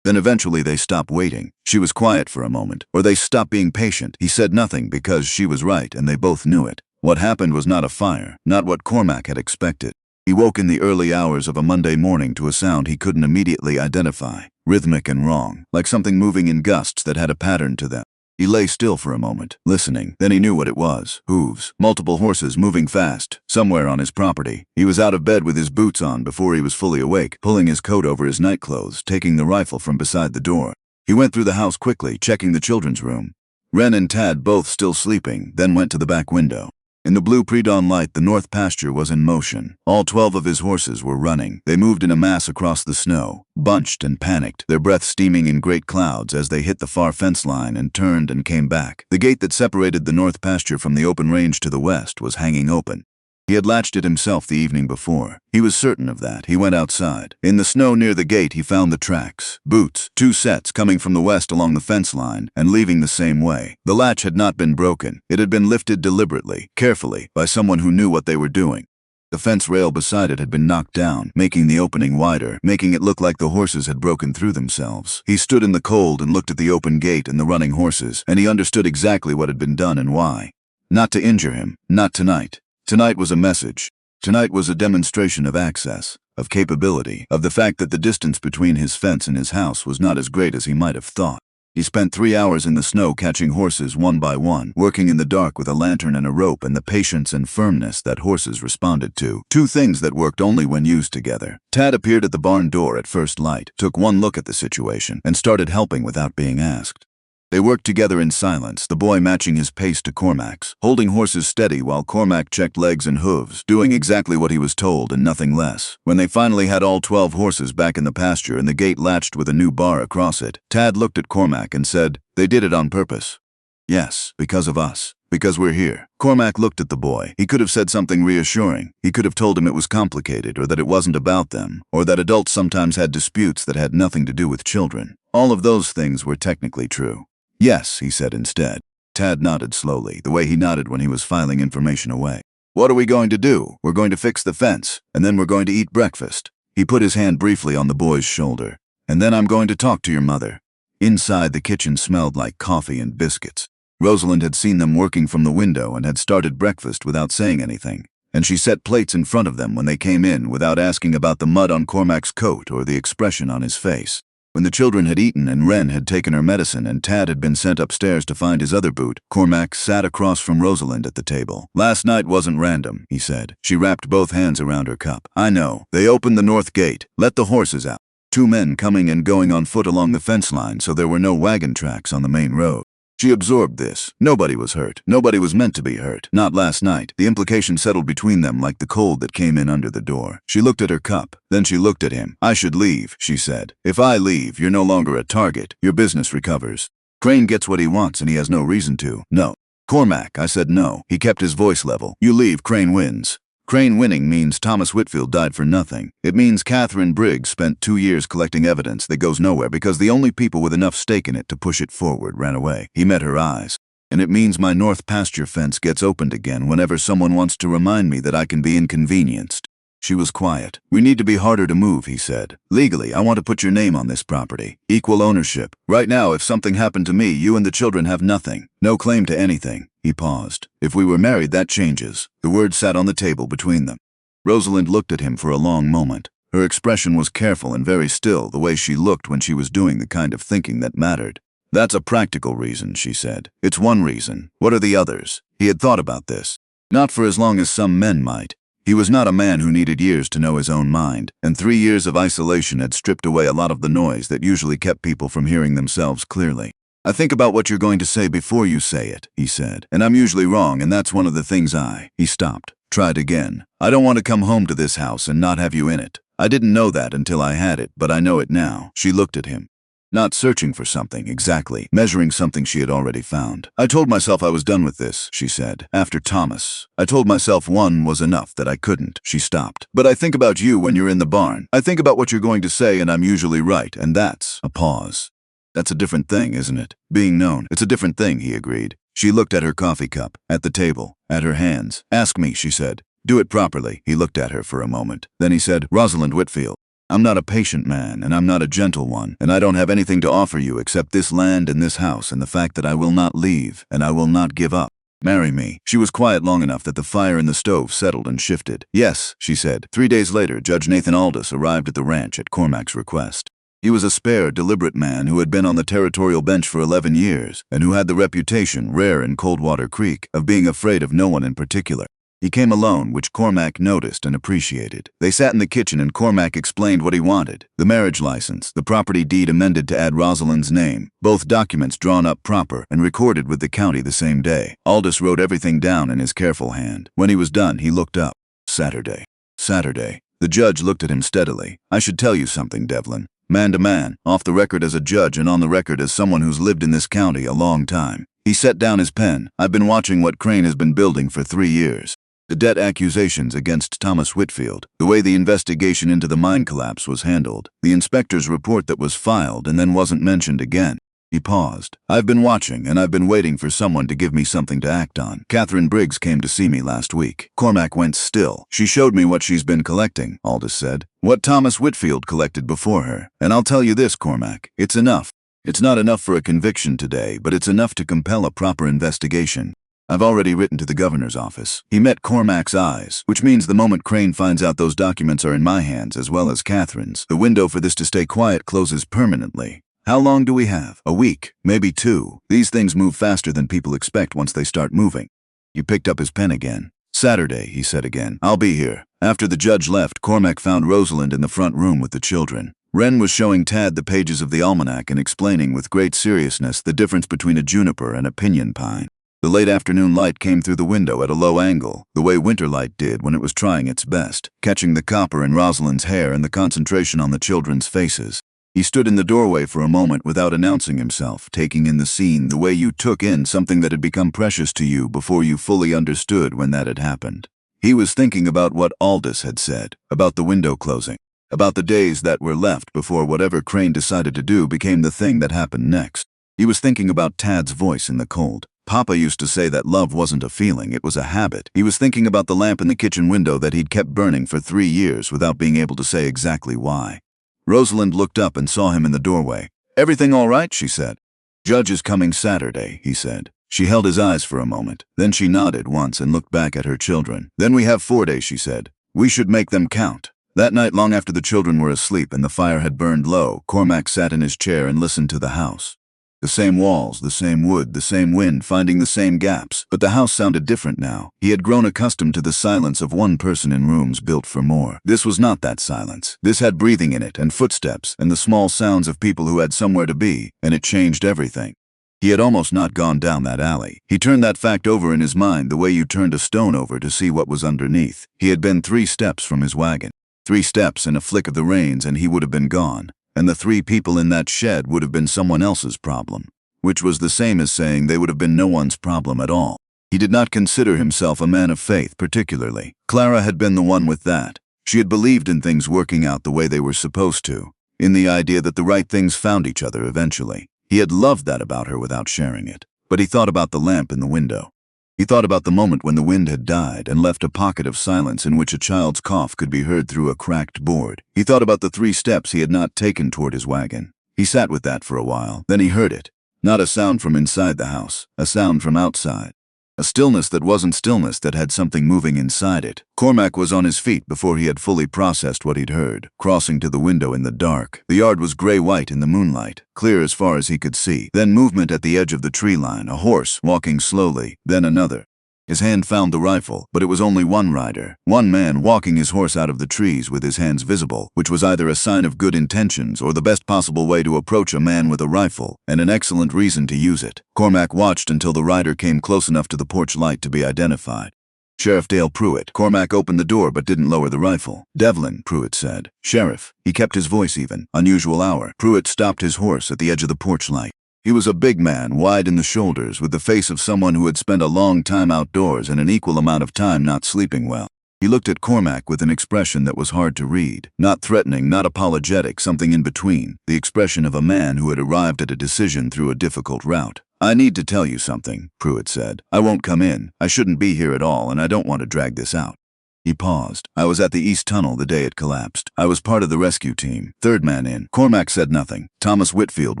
Then eventually they stop waiting." She was quiet for a moment. "Or they stop being patient." He said nothing because she was right and they both knew it. What happened was not a fire, not what Cormac had expected. He woke in the early hours of a Monday morning to a sound he couldn't immediately identify, rhythmic and wrong, like something moving in gusts that had a pattern to them. He lay still for a moment, listening. Then he knew what it was. Hooves, multiple horses moving fast, somewhere on his property. He was out of bed with his boots on before he was fully awake, pulling his coat over his nightclothes, taking the rifle from beside the door. He went through the house quickly, checking the children's room. Ren and Tad both still sleeping, then went to the back window. In the blue pre-dawn light, the north pasture was in motion. All 12 of his horses were running. They moved in a mass across the snow, bunched and panicked, their breath steaming in great clouds as they hit the far fence line and turned and came back. The gate that separated the north pasture from the open range to the west was hanging open. He had latched it himself the evening before. He was certain of that. He went outside. In the snow near the gate he found the tracks. Boots, 2 sets coming from the west along the fence line and leaving the same way. The latch had not been broken. It had been lifted deliberately, carefully, by someone who knew what they were doing. The fence rail beside it had been knocked down, making the opening wider, making it look like the horses had broken through themselves. He stood in the cold and looked at the open gate and the running horses, and he understood exactly what had been done and why. Not to injure him, not tonight. Tonight was a message. Tonight was a demonstration of access, of capability, of the fact that the distance between his fence and his house was not as great as he might have thought. He spent 3 hours in the snow catching horses one by one, working in the dark with a lantern and a rope and the patience and firmness that horses responded to. Two things that worked only when used together. Tad appeared at the barn door at first light, took one look at the situation, and started helping without being asked. They worked together in silence, the boy matching his pace to Cormac's, holding horses steady while Cormac checked legs and hooves, doing exactly what he was told and nothing less. When they finally had all 12 horses back in the pasture and the gate latched with a new bar across it, Tad looked at Cormac and said, "They did it on purpose." "Yes, because of us. Because we're here." Cormac looked at the boy. He could have said something reassuring. He could have told him it was complicated, or that it wasn't about them, or that adults sometimes had disputes that had nothing to do with children. All of those things were technically true. "Yes," he said instead. Tad nodded slowly, the way he nodded when he was filing information away. "What are we going to do? We're going to fix the fence, and then we're going to eat breakfast." He put his hand briefly on the boy's shoulder. "And then I'm going to talk to your mother." Inside, the kitchen smelled like coffee and biscuits. Rosalind had seen them working from the window and had started breakfast without saying anything, and she set plates in front of them when they came in without asking about the mud on Cormac's coat or the expression on his face. When the children had eaten and Wren had taken her medicine and Tad had been sent upstairs to find his other boot, Cormac sat across from Rosalind at the table. "Last night wasn't random," he said. She wrapped both hands around her cup. "I know. They opened the north gate, let the horses out. 2 men coming and going on foot along the fence line, so there were no wagon tracks on the main road. She absorbed this. Nobody was hurt. Nobody was meant to be hurt. Not last night. The implication settled between them like the cold that came in under the door." She looked at her cup. Then she looked at him. "I should leave," she said. "If I leave, you're no longer a target. Your business recovers. Crane gets what he wants and he has no reason to. No." "Cormac," I said no. He kept his voice level. "You leave, Crane wins." Crane winning means Thomas Whitfield died for nothing. It means Catherine Briggs spent 2 years collecting evidence that goes nowhere because the only people with enough stake in it to push it forward ran away. He met her eyes. "And it means my north pasture fence gets opened again whenever someone wants to remind me that I can be inconvenienced." She was quiet. "We need to be harder to move," he said. "Legally, I want to put your name on this property. Equal ownership. Right now, if something happened to me, you and the children have nothing. No claim to anything." He paused. "If we were married, that changes." The words sat on the table between them. Rosalind looked at him for a long moment. Her expression was careful and very still, the way she looked when she was doing the kind of thinking that mattered. "That's a practical reason," she said. "It's one reason. What are the others?" He had thought about this. Not for as long as some men might. He was not a man who needed years to know his own mind, and 3 years of isolation had stripped away a lot of the noise that usually kept people from hearing themselves clearly. "I think about what you're going to say before you say it," he said. "And I'm usually wrong, and that's one of the things He stopped. Tried again. "I don't want to come home to this house and not have you in it. I didn't know that until I had it, but I know it now." She looked at him. Not searching for something, exactly, measuring something she had already found. "I told myself I was done with this," she said, "after Thomas. I told myself one was enough, that I couldn't." She stopped. "But I think about you when you're in the barn. I think about what you're going to say, and I'm usually right, and that's..." A pause. "That's a different thing, isn't it? Being known. It's a different thing," he agreed. She looked at her coffee cup, at the table, at her hands. "Ask me," she said. "Do it properly." He looked at her for a moment. Then he said, "Rosalind Whitfield, I'm not a patient man, and I'm not a gentle one, and I don't have anything to offer you except this land and this house and the fact that I will not leave, and I will not give up. Marry me." She was quiet long enough that the fire in the stove settled and shifted. "Yes," she said. 3 days later, Judge Nathan Aldous arrived at the ranch at Cormac's request. He was a spare, deliberate man who had been on the territorial bench for 11 years, and who had the reputation, rare in Coldwater Creek, of being afraid of no one in particular. He came alone, which Cormac noticed and appreciated. They sat in the kitchen and Cormac explained what he wanted. The marriage license, the property deed amended to add Rosalind's name, both documents drawn up proper and recorded with the county the same day. Aldous wrote everything down in his careful hand. When he was done, he looked up. Saturday. Saturday. The judge looked at him steadily. "I should tell you something, Devlin. Man to man, off the record as a judge and on the record as someone who's lived in this county a long time." He set down his pen. "I've been watching what Crane has been building for 3 years. The debt accusations against Thomas Whitfield, the way the investigation into the mine collapse was handled, the inspector's report that was filed and then wasn't mentioned again. He paused. I've been watching, and I've been waiting for someone to give me something to act on. Catherine Briggs came to see me last week. Cormac went still. She showed me what she's been collecting, Aldous said. What Thomas Whitfield collected before her. And I'll tell you this, Cormac. It's enough. It's not enough for a conviction today, but it's enough to compel a proper investigation. I've already written to the governor's office. He met Cormac's eyes, which means the moment Crane finds out those documents are in my hands as well as Catherine's, the window for this to stay quiet closes permanently. How long do we have? A week, maybe 2. These things move faster than people expect once they start moving. He picked up his pen again. Saturday, he said again. I'll be here. After the judge left, Cormac found Rosalind in the front room with the children. Wren was showing Tad the pages of the almanac and explaining with great seriousness the difference between a juniper and a pinyon pine. The late afternoon light came through the window at a low angle, the way winter light did when it was trying its best, catching the copper in Rosalind's hair and the concentration on the children's faces. He stood in the doorway for a moment without announcing himself, taking in the scene the way you took in something that had become precious to you before you fully understood when that had happened. He was thinking about what Aldous had said, about the window closing, about the days that were left before whatever Crane decided to do became the thing that happened next. He was thinking about Tad's voice in the cold. Papa used to say that love wasn't a feeling, it was a habit. He was thinking about the lamp in the kitchen window that he'd kept burning for 3 years without being able to say exactly why. Rosalind looked up and saw him in the doorway. Everything all right? She said. Judge is coming Saturday, he said. She held his eyes for a moment. Then she nodded once and looked back at her children. Then we have 4 days, she said. We should make them count. That night, long after the children were asleep and the fire had burned low, Cormac sat in his chair and listened to the house. The same walls, the same wood, the same wind, finding the same gaps. But the house sounded different now. He had grown accustomed to the silence of one person in rooms built for more. This was not that silence. This had breathing in it, and footsteps, and the small sounds of people who had somewhere to be, and it changed everything. He had almost not gone down that alley. He turned that fact over in his mind the way you turned a stone over to see what was underneath. He had been 3 steps from his wagon. 3 steps and a flick of the reins and he would have been gone. And the 3 people in that shed would have been someone else's problem, which was the same as saying they would have been no one's problem at all. He did not consider himself a man of faith particularly. Clara had been the one with that. She had believed in things working out the way they were supposed to, in the idea that the right things found each other eventually. He had loved that about her without sharing it. But he thought about the lamp in the window. He thought about the moment when the wind had died and left a pocket of silence in which a child's cough could be heard through a cracked board. He thought about the 3 steps he had not taken toward his wagon. He sat with that for a while. Then he heard it. Not a sound from inside the house, a sound from outside. A stillness that wasn't stillness that had something moving inside it. Cormac was on his feet before he had fully processed what he'd heard, crossing to the window in the dark. The yard was gray-white in the moonlight, clear as far as he could see. Then movement at the edge of the tree line, a horse walking slowly, then another. His hand found the rifle, but it was only one rider, one man walking his horse out of the trees with his hands visible, which was either a sign of good intentions or the best possible way to approach a man with a rifle, and an excellent reason to use it. Cormac watched until the rider came close enough to the porch light to be identified. Sheriff Dale Pruitt. Cormac opened the door but didn't lower the rifle. Devlin, Pruitt said. Sheriff. He kept his voice even. Unusual hour. Pruitt stopped his horse at the edge of the porch light. He was a big man, wide in the shoulders, with the face of someone who had spent a long time outdoors and an equal amount of time not sleeping well. He looked at Cormac with an expression that was hard to read. Not threatening, not apologetic, something in between. The expression of a man who had arrived at a decision through a difficult route. I need to tell you something, Pruitt said. I won't come in. I shouldn't be here at all, and I don't want to drag this out. He paused. I was at the East Tunnel the day it collapsed. I was part of the rescue team. 3rd man in. Cormac said nothing. Thomas Whitfield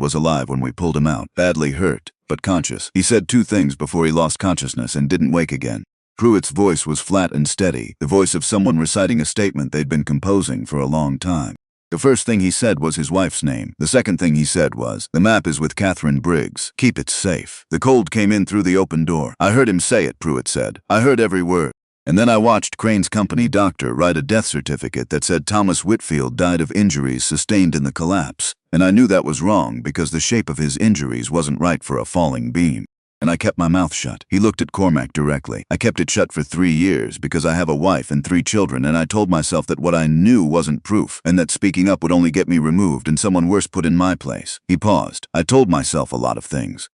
was alive when we pulled him out. Badly hurt, but conscious. He said 2 things before he lost consciousness and didn't wake again. Pruitt's voice was flat and steady, the voice of someone reciting a statement they'd been composing for a long time. The first thing he said was his wife's name. The second thing he said was, the map is with Catherine Briggs. Keep it safe. The cold came in through the open door. I heard him say it, Pruitt said. I heard every word. And then I watched Crane's company doctor write a death certificate that said Thomas Whitfield died of injuries sustained in the collapse. And I knew that was wrong because the shape of his injuries wasn't right for a falling beam. And I kept my mouth shut. He looked at Cormac directly. I kept it shut for 3 years because I have a wife and 3 children, and I told myself that what I knew wasn't proof, and that speaking up would only get me removed and someone worse put in my place. He paused. I told myself a lot of things.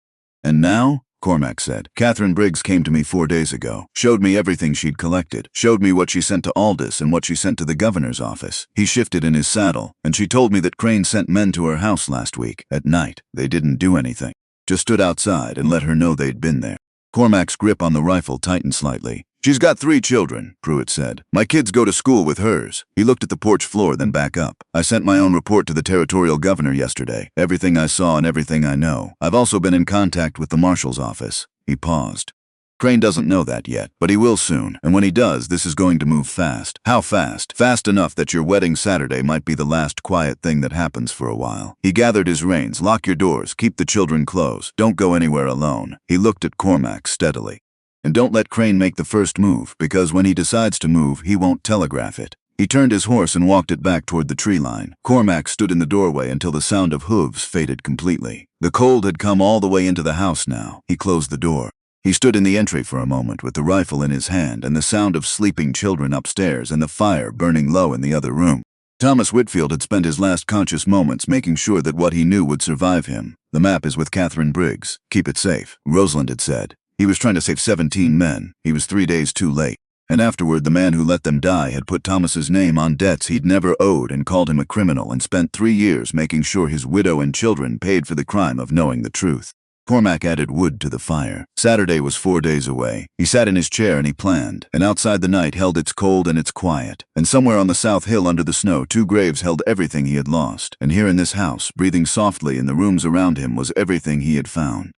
And now? Cormac said. Catherine Briggs came to me 4 days ago, showed me everything she'd collected, showed me what she sent to Aldous and what she sent to the governor's office. He shifted in his saddle, and she told me that Crane sent men to her house last week. At night, they didn't do anything. Just stood outside and let her know they'd been there. Cormac's grip on the rifle tightened slightly. She's got 3 children, Pruitt said. My kids go to school with hers. He looked at the porch floor, then back up. I sent my own report to the territorial governor yesterday. Everything I saw and everything I know. I've also been in contact with the marshal's office. He paused. Crane doesn't know that yet, but he will soon, and when he does, this is going to move fast. How fast? Fast enough that your wedding Saturday might be the last quiet thing that happens for a while. He gathered his reins. Lock your doors. Keep the children close. Don't go anywhere alone. He looked at Cormac steadily. And don't let Crane make the first move, because when he decides to move, he won't telegraph it. He turned his horse and walked it back toward the tree line. Cormac stood in the doorway until the sound of hooves faded completely. The cold had come all the way into the house now. He closed the door. He stood in the entry for a moment with the rifle in his hand and the sound of sleeping children upstairs and the fire burning low in the other room. Thomas Whitfield had spent his last conscious moments making sure that what he knew would survive him. The map is with Catherine Briggs. Keep it safe, Rosalind had said. He was trying to save 17 men. He was 3 days too late. And afterward, the man who let them die had put Thomas's name on debts he'd never owed and called him a criminal and spent 3 years making sure his widow and children paid for the crime of knowing the truth. Cormac added wood to the fire. Saturday was 4 days away. He sat in his chair and he planned, and outside the night held its cold and its quiet. And somewhere on the south hill under the snow, 2 graves held everything he had lost. And here in this house, breathing softly in the rooms around him, was everything he had found.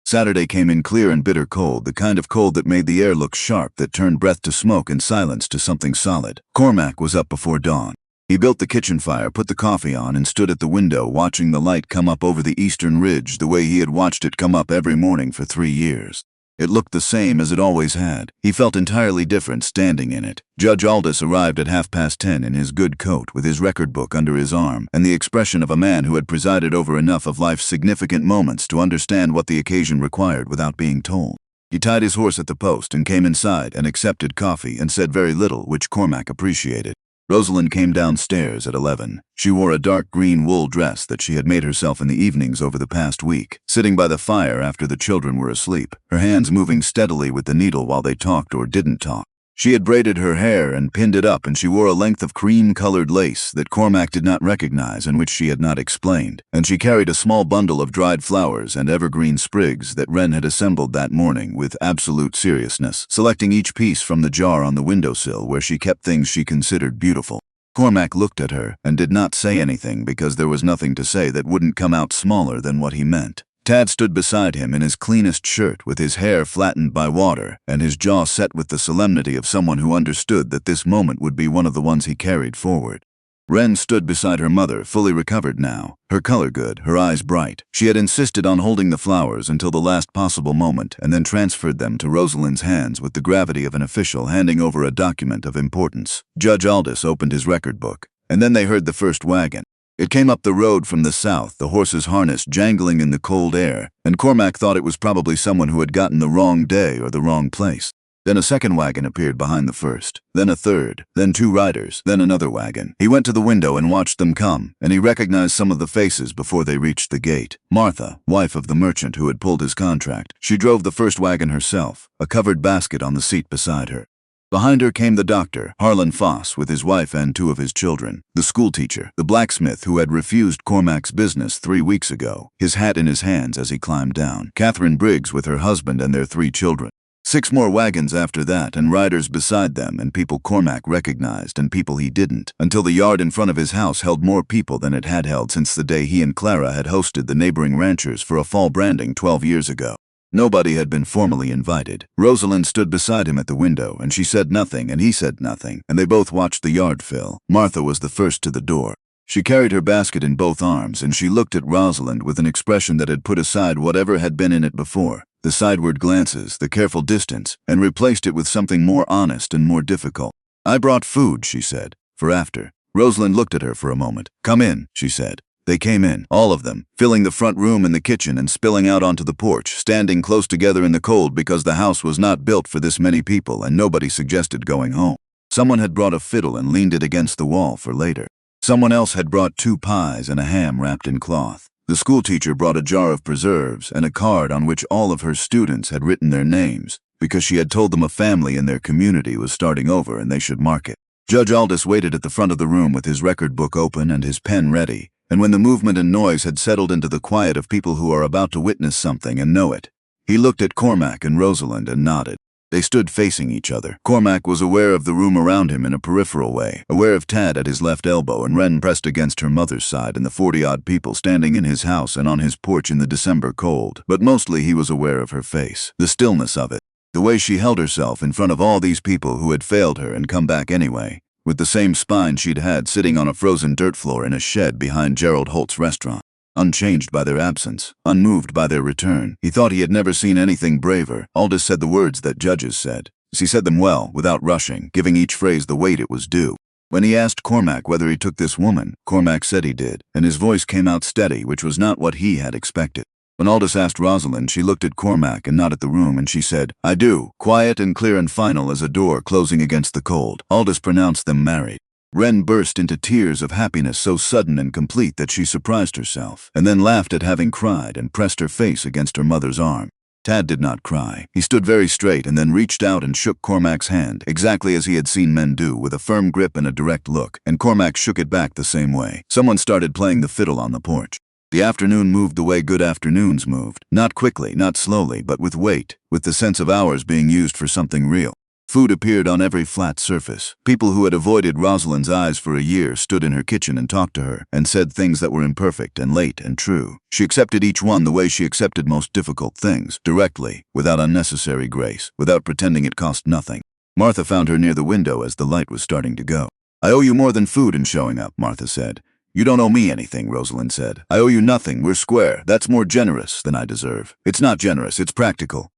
Saturday came in clear and bitter cold, the kind of cold that made the air look sharp, that turned breath to smoke and silence to something solid. Cormac was up before dawn. He built the kitchen fire, put the coffee on, and stood at the window watching the light come up over the eastern ridge the way he had watched it come up every morning for 3 years. It looked the same as it always had. He felt entirely different standing in it. Judge Aldous arrived at 10:30 in his good coat with his record book under his arm and the expression of a man who had presided over enough of life's significant moments to understand what the occasion required without being told. He tied his horse at the post and came inside and accepted coffee and said very little, which Cormac appreciated. Rosalind came downstairs at 11. She wore a dark green wool dress that she had made herself in the evenings over the past week, sitting by the fire after the children were asleep, her hands moving steadily with the needle while they talked or didn't talk. She had braided her hair and pinned it up, and she wore a length of cream-colored lace that Cormac did not recognize and which she had not explained, and she carried a small bundle of dried flowers and evergreen sprigs that Wren had assembled that morning with absolute seriousness, selecting each piece from the jar on the windowsill where she kept things she considered beautiful. Cormac looked at her and did not say anything because there was nothing to say that wouldn't come out smaller than what he meant. Tad stood beside him in his cleanest shirt with his hair flattened by water and his jaw set with the solemnity of someone who understood that this moment would be one of the ones he carried forward. Wren stood beside her mother, fully recovered now, her color good, her eyes bright. She had insisted on holding the flowers until the last possible moment and then transferred them to Rosalind's hands with the gravity of an official handing over a document of importance. Judge Aldous opened his record book, and then they heard the first wagon. It came up the road from the south, the horse's harness jangling in the cold air, and Cormac thought it was probably someone who had gotten the wrong day or the wrong place. Then a second wagon appeared behind the first, then a third, then 2 riders, then another wagon. He went to the window and watched them come, and he recognized some of the faces before they reached the gate. Martha, wife of the merchant who had pulled his contract. She drove the first wagon herself, a covered basket on the seat beside her. Behind her came the doctor, Harlan Foss, with his wife and 2 of his children, the schoolteacher, the blacksmith who had refused Cormac's business 3 weeks ago, his hat in his hands as he climbed down, Catherine Briggs with her husband and their 3 children. 6 more wagons after that, and riders beside them, and people Cormac recognized and people he didn't, until the yard in front of his house held more people than it had held since the day he and Clara had hosted the neighboring ranchers for a fall branding 12 years ago. Nobody had been formally invited. Rosalind stood beside him at the window, and she said nothing, and he said nothing, and they both watched the yard fill. Martha was the first to the door. She carried her basket in both arms, and she looked at Rosalind with an expression that had put aside whatever had been in it before, the sideward glances, the careful distance, and replaced it with something more honest and more difficult. "I brought food," she said, "for after." Rosalind looked at her for a moment. "Come in," she said. They came in, all of them, filling the front room and the kitchen and spilling out onto the porch, standing close together in the cold because the house was not built for this many people and nobody suggested going home. Someone had brought a fiddle and leaned it against the wall for later. Someone else had brought 2 pies and a ham wrapped in cloth. The schoolteacher brought a jar of preserves and a card on which all of her students had written their names, because she had told them a family in their community was starting over and they should mark it. Judge Aldous waited at the front of the room with his record book open and his pen ready, and when the movement and noise had settled into the quiet of people who are about to witness something and know it, he looked at Cormac and Rosalind and nodded. They stood facing each other. Cormac was aware of the room around him in a peripheral way, aware of Tad at his left elbow and Wren pressed against her mother's side and the 40-odd people standing in his house and on his porch in the December cold. But mostly he was aware of her face, the stillness of it, the way she held herself in front of all these people who had failed her and come back anyway, with the same spine she'd had sitting on a frozen dirt floor in a shed behind Gerald Holt's restaurant. Unchanged by their absence, unmoved by their return. He thought he had never seen anything braver. Aldous said the words that judges said. He said them well, without rushing, giving each phrase the weight it was due. When he asked Cormac whether he took this woman, Cormac said he did, and his voice came out steady, which was not what he had expected. When Aldous asked Rosalind, she looked at Cormac and not at the room, and she said, "I do," quiet and clear and final as a door closing against the cold. Aldous pronounced them married. Wren burst into tears of happiness so sudden and complete that she surprised herself, and then laughed at having cried and pressed her face against her mother's arm. Tad did not cry. He stood very straight and then reached out and shook Cormac's hand, exactly as he had seen men do, with a firm grip and a direct look, and Cormac shook it back the same way. Someone started playing the fiddle on the porch. The afternoon moved the way good afternoons moved, not quickly, not slowly, but with weight, with the sense of hours being used for something real. Food appeared on every flat surface. People who had avoided Rosalind's eyes for a year stood in her kitchen and talked to her, and said things that were imperfect and late and true. She accepted each one the way she accepted most difficult things, directly, without unnecessary grace, without pretending it cost nothing. Martha found her near the window as the light was starting to go. "I owe you more than food and showing up," Martha said. "You don't owe me anything," Rosalind said. "I owe you nothing. We're square. That's more generous than I deserve." "It's not generous, it's practical."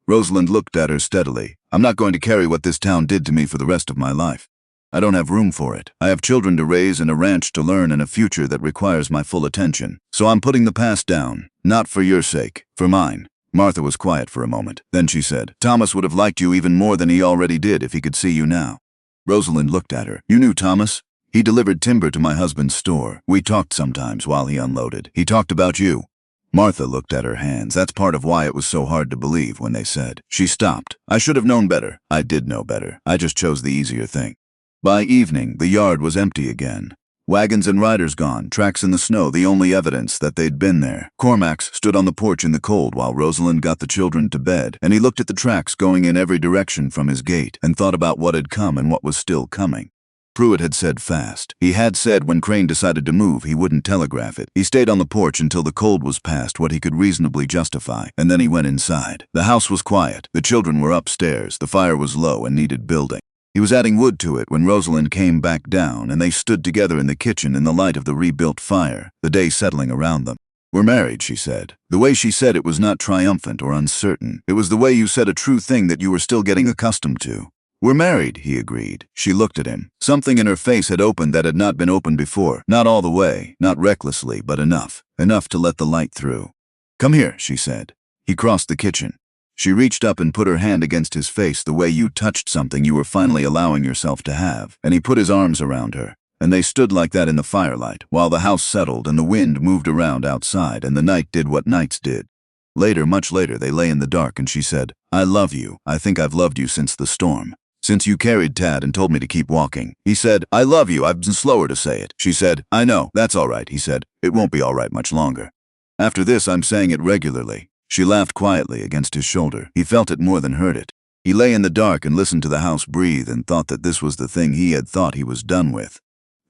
Rosalind looked at her steadily. "I'm not going to carry what this town did to me for the rest of my life. I don't have room for it. I have children to raise and a ranch to learn and a future that requires my full attention. So I'm putting the past down, not for your sake, for mine." Martha was quiet for a moment. Then she said, "Thomas would have liked you even more than he already did if he could see you now." Rosalind looked at her. "You knew Thomas? He delivered timber to my husband's store. We talked sometimes while he unloaded. He talked about you." Martha looked at her hands. That's part of why it was so hard to believe when they said. She stopped. "I should have known better." "I did know better. I just chose the easier thing." By evening, the yard was empty again. Wagons and riders gone, tracks in the snow the only evidence that they'd been there. Cormac stood on the porch in the cold while Rosalind got the children to bed, and he looked at the tracks going in every direction from his gate and thought about what had come and what was still coming. Pruitt had said fast. He had said when Crane decided to move, he wouldn't telegraph it. He stayed on the porch until the cold was past what he could reasonably justify, and then he went inside. The house was quiet. The children were upstairs. The fire was low and needed building. He was adding wood to it when Rosalind came back down, and they stood together in the kitchen in the light of the rebuilt fire, the day settling around them. "We're married," she said. The way she said it was not triumphant or uncertain. It was the way you said a true thing that you were still getting accustomed to. "We're married," he agreed. She looked at him. Something in her face had opened that had not been opened before. Not all the way, not recklessly, but enough. Enough to let the light through. "Come here," she said. He crossed the kitchen. She reached up and put her hand against his face the way you touched something you were finally allowing yourself to have, and he put his arms around her. And they stood like that in the firelight, while the house settled and the wind moved around outside and the night did what nights did. Later, much later, they lay in the dark and she said, "I love you. I think I've loved you since the storm. Since you carried Tad and told me to keep walking." He said, "I love you. I've been slower to say it." She said, "I know. That's all right." He said, "It won't be all right much longer. After this, I'm saying it regularly." She laughed quietly against his shoulder. He felt it more than heard it. He lay in the dark and listened to the house breathe and thought that this was the thing he had thought he was done with.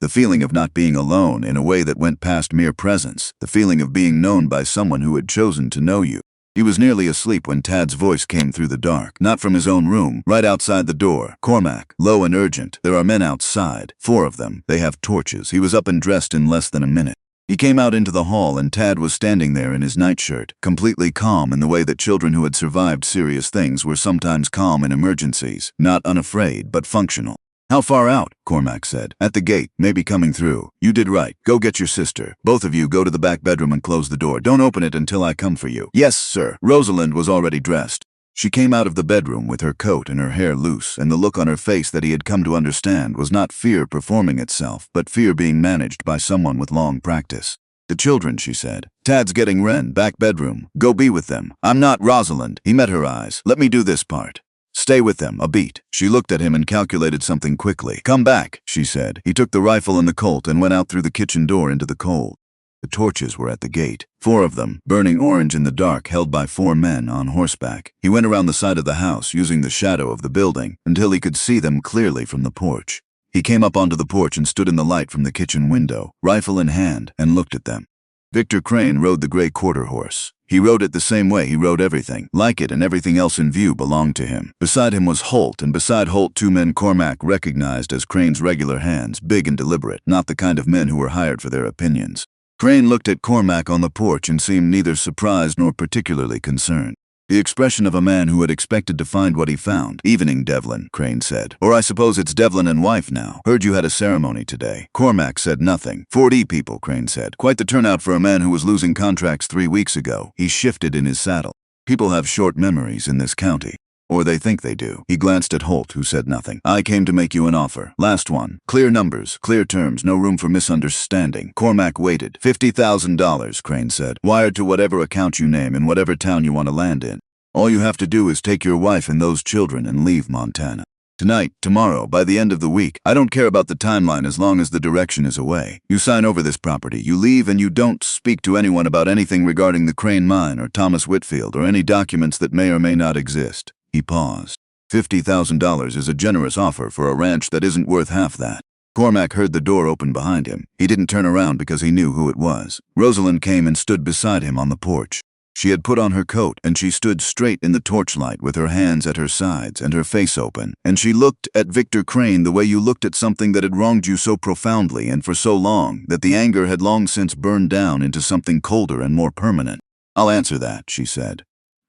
The feeling of not being alone in a way that went past mere presence. The feeling of being known by someone who had chosen to know you. He was nearly asleep when Tad's voice came through the dark, not from his own room, right outside the door. "Cormac, low and urgent. There are men outside. 4 of them. They have torches." He was up and dressed in less than a minute. He came out into the hall and Tad was standing there in his nightshirt, completely calm in the way that children who had survived serious things were sometimes calm in emergencies, not unafraid, but functional. "How far out?" Cormac said. "At the gate, maybe coming through. You did right. Go get your sister. Both of you go to the back bedroom and close the door. Don't open it until I come for you." "Yes, sir." Rosalind was already dressed. She came out of the bedroom with her coat and her hair loose, and the look on her face that he had come to understand was not fear performing itself, but fear being managed by someone with long practice. "The children," she said. "Tad's getting Ren, back bedroom. Go be with them. I'm not Rosalind." He met her eyes. "Let me do this part. Stay with them, a beat." She looked at him and calculated something quickly. "Come back," she said. He took the rifle and the Colt and went out through the kitchen door into the cold. The torches were at the gate. 4 of them, burning orange in the dark, held by 4 men on horseback. He went around the side of the house, using the shadow of the building, until he could see them clearly from the porch. He came up onto the porch and stood in the light from the kitchen window, rifle in hand, and looked at them. Victor Crane rode the gray quarter horse. He rode it the same way he rode everything. Like it and everything else in view belonged to him. Beside him was Holt, and beside Holt 2 men Cormac recognized as Crane's regular hands, big and deliberate, not the kind of men who were hired for their opinions. Crane looked at Cormac on the porch and seemed neither surprised nor particularly concerned. The expression of a man who had expected to find what he found. "Evening, Devlin," Crane said. "Or I suppose it's Devlin and wife now. Heard you had a ceremony today." Cormac said nothing. 40 people, Crane said. Quite the turnout for a man who was losing contracts 3 weeks ago. He shifted in his saddle. People have short memories in this county. Or they think they do. He glanced at Holt, who said nothing. "I came to make you an offer. Last one. Clear numbers, clear terms, no room for misunderstanding." Cormac waited. $50,000, Crane said. "Wired to whatever account you name in whatever town you want to land in. All you have to do is take your wife and those children and leave Montana. Tonight, tomorrow, by the end of the week. I don't care about the timeline as long as the direction is away. You sign over this property, you leave, and you don't speak to anyone about anything regarding the Crane mine or Thomas Whitfield or any documents that may or may not exist." He paused. $50,000 is a generous offer for a ranch that isn't worth half that. Cormac heard the door open behind him. He didn't turn around because he knew who it was. Rosalind came and stood beside him on the porch. She had put on her coat, and she stood straight in the torchlight with her hands at her sides and her face open, and she looked at Victor Crane the way you looked at something that had wronged you so profoundly and for so long that the anger had long since burned down into something colder and more permanent. "I'll answer that," she said.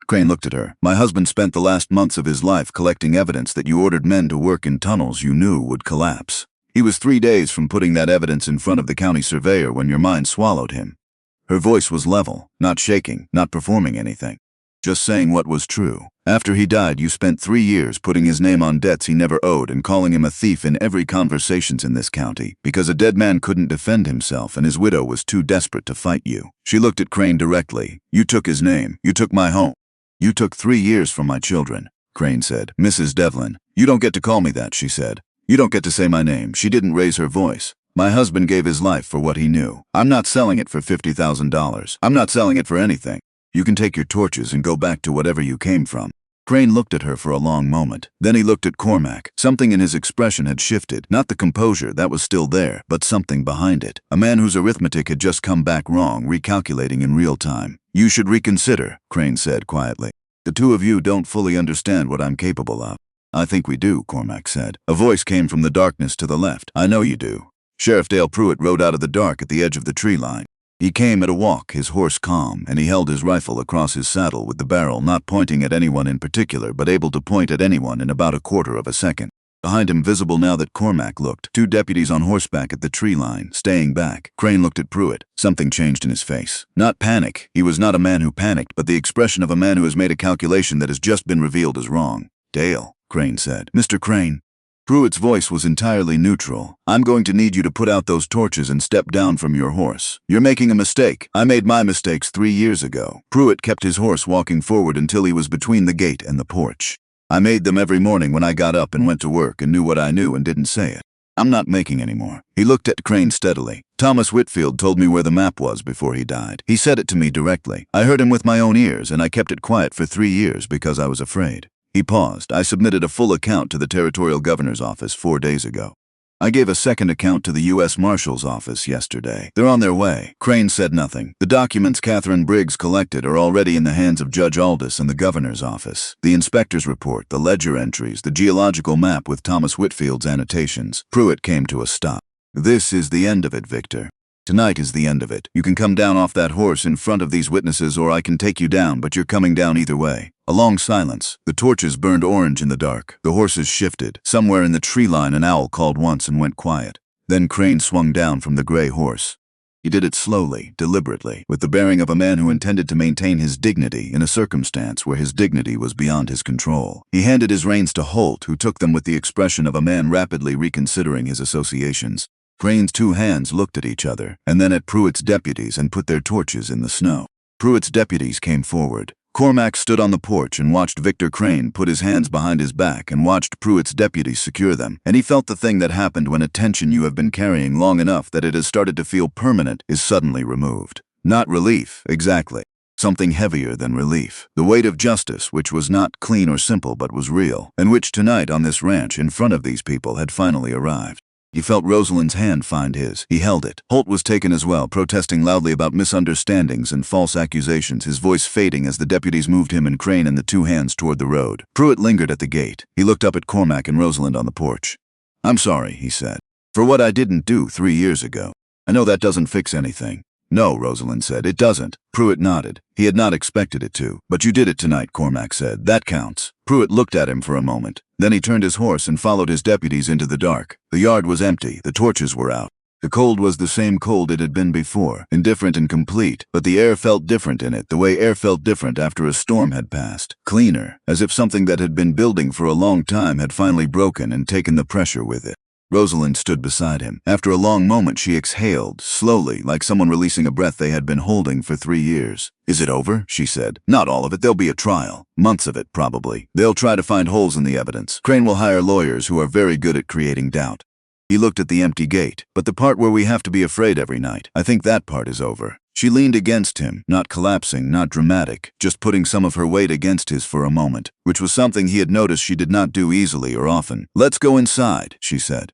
Crane looked at her. "My husband spent the last months of his life collecting evidence that you ordered men to work in tunnels you knew would collapse. He was 3 days from putting that evidence in front of the county surveyor when your mind swallowed him." Her voice was level, not shaking, not performing anything. "Just saying what was true. After he died, you spent 3 years putting his name on debts he never owed and calling him a thief in every conversations in this county because a dead man couldn't defend himself and his widow was too desperate to fight you." She looked at Crane directly. "You took his name. You took my home. You took 3 years from my children," Crane said. "Mrs. Devlin." "You don't get to call me that," she said. "You don't get to say my name." She didn't raise her voice. "My husband gave his life for what he knew. I'm not selling it for $50,000. I'm not selling it for anything. You can take your torches and go back to whatever you came from." Crane looked at her for a long moment. Then he looked at Cormac. Something in his expression had shifted. Not the composure, that was still there, but something behind it. A man whose arithmetic had just come back wrong, recalculating in real time. "You should reconsider," Crane said quietly. "The 2 of you don't fully understand what I'm capable of." "I think we do," Cormac said. A voice came from the darkness to the left. "I know you do." Sheriff Dale Pruitt rode out of the dark at the edge of the tree line. He came at a walk, his horse calm, and he held his rifle across his saddle with the barrel not pointing at anyone in particular but able to point at anyone in about a quarter of a second. Behind him, visible now that Cormac looked, 2 deputies on horseback at the tree line, staying back. Crane looked at Pruitt. Something changed in his face. Not panic. He was not a man who panicked, but the expression of a man who has made a calculation that has just been revealed as wrong. "Dale," Crane said. "Mr. Crane." Pruitt's voice was entirely neutral. "I'm going to need you to put out those torches and step down from your horse. You're making a mistake. I made my mistakes 3 years ago." Pruitt kept his horse walking forward until he was between the gate and the porch. "I made them every morning when I got up and went to work and knew what I knew and didn't say it. I'm not making any more." He looked at Crane steadily. "Thomas Whitfield told me where the map was before he died. He said it to me directly. I heard him with my own ears and I kept it quiet for 3 years because I was afraid." He paused. "I submitted a full account to the Territorial Governor's office 4 days ago. I gave a second account to the U.S. Marshal's office yesterday. They're on their way." Crane said nothing. "The documents Catherine Briggs collected are already in the hands of Judge Aldous and the Governor's office. The inspector's report, the ledger entries, the geological map with Thomas Whitfield's annotations." Pruitt came to a stop. "This is the end of it, Victor. Tonight is the end of it. You can come down off that horse in front of these witnesses or I can take you down, but you're coming down either way." A long silence. The torches burned orange in the dark. The horses shifted. Somewhere in the tree line an owl called once and went quiet. Then Crane swung down from the gray horse. He did it slowly, deliberately, with the bearing of a man who intended to maintain his dignity in a circumstance where his dignity was beyond his control. He handed his reins to Holt, who took them with the expression of a man rapidly reconsidering his associations. Crane's two hands looked at each other, and then at Pruitt's deputies and put their torches in the snow. Pruitt's deputies came forward. Cormac stood on the porch and watched Victor Crane put his hands behind his back and watched Pruitt's deputies secure them, and he felt the thing that happened when a tension you have been carrying long enough that it has started to feel permanent is suddenly removed. Not relief, exactly. Something heavier than relief. The weight of justice, which was not clean or simple but was real, and which tonight on this ranch in front of these people had finally arrived. He felt Rosalind's hand find his. He held it. Holt was taken as well, protesting loudly about misunderstandings and false accusations, his voice fading as the deputies moved him and Crane and the two hands toward the road. Pruitt lingered at the gate. He looked up at Cormac and Rosalind on the porch. "I'm sorry," he said, "for what I didn't do 3 years ago. I know that doesn't fix anything." "No," Rosalind said, "it doesn't." Pruitt nodded. He had not expected it to. "But you did it tonight," Cormac said. "That counts." Pruitt looked at him for a moment. Then he turned his horse and followed his deputies into the dark. The yard was empty. The torches were out. The cold was the same cold it had been before, indifferent and complete, but the air felt different in it, the way air felt different after a storm had passed. Cleaner, as if something that had been building for a long time had finally broken and taken the pressure with it. Rosalind stood beside him. After a long moment, she exhaled, slowly, like someone releasing a breath they had been holding for 3 years. "Is it over?" she said. "Not all of it. There'll be a trial. Months of it, probably. They'll try to find holes in the evidence. Crane will hire lawyers who are very good at creating doubt." He looked at the empty gate. "But the part where we have to be afraid every night, I think that part is over." She leaned against him, not collapsing, not dramatic, just putting some of her weight against his for a moment, which was something he had noticed she did not do easily or often. "Let's go inside," she said.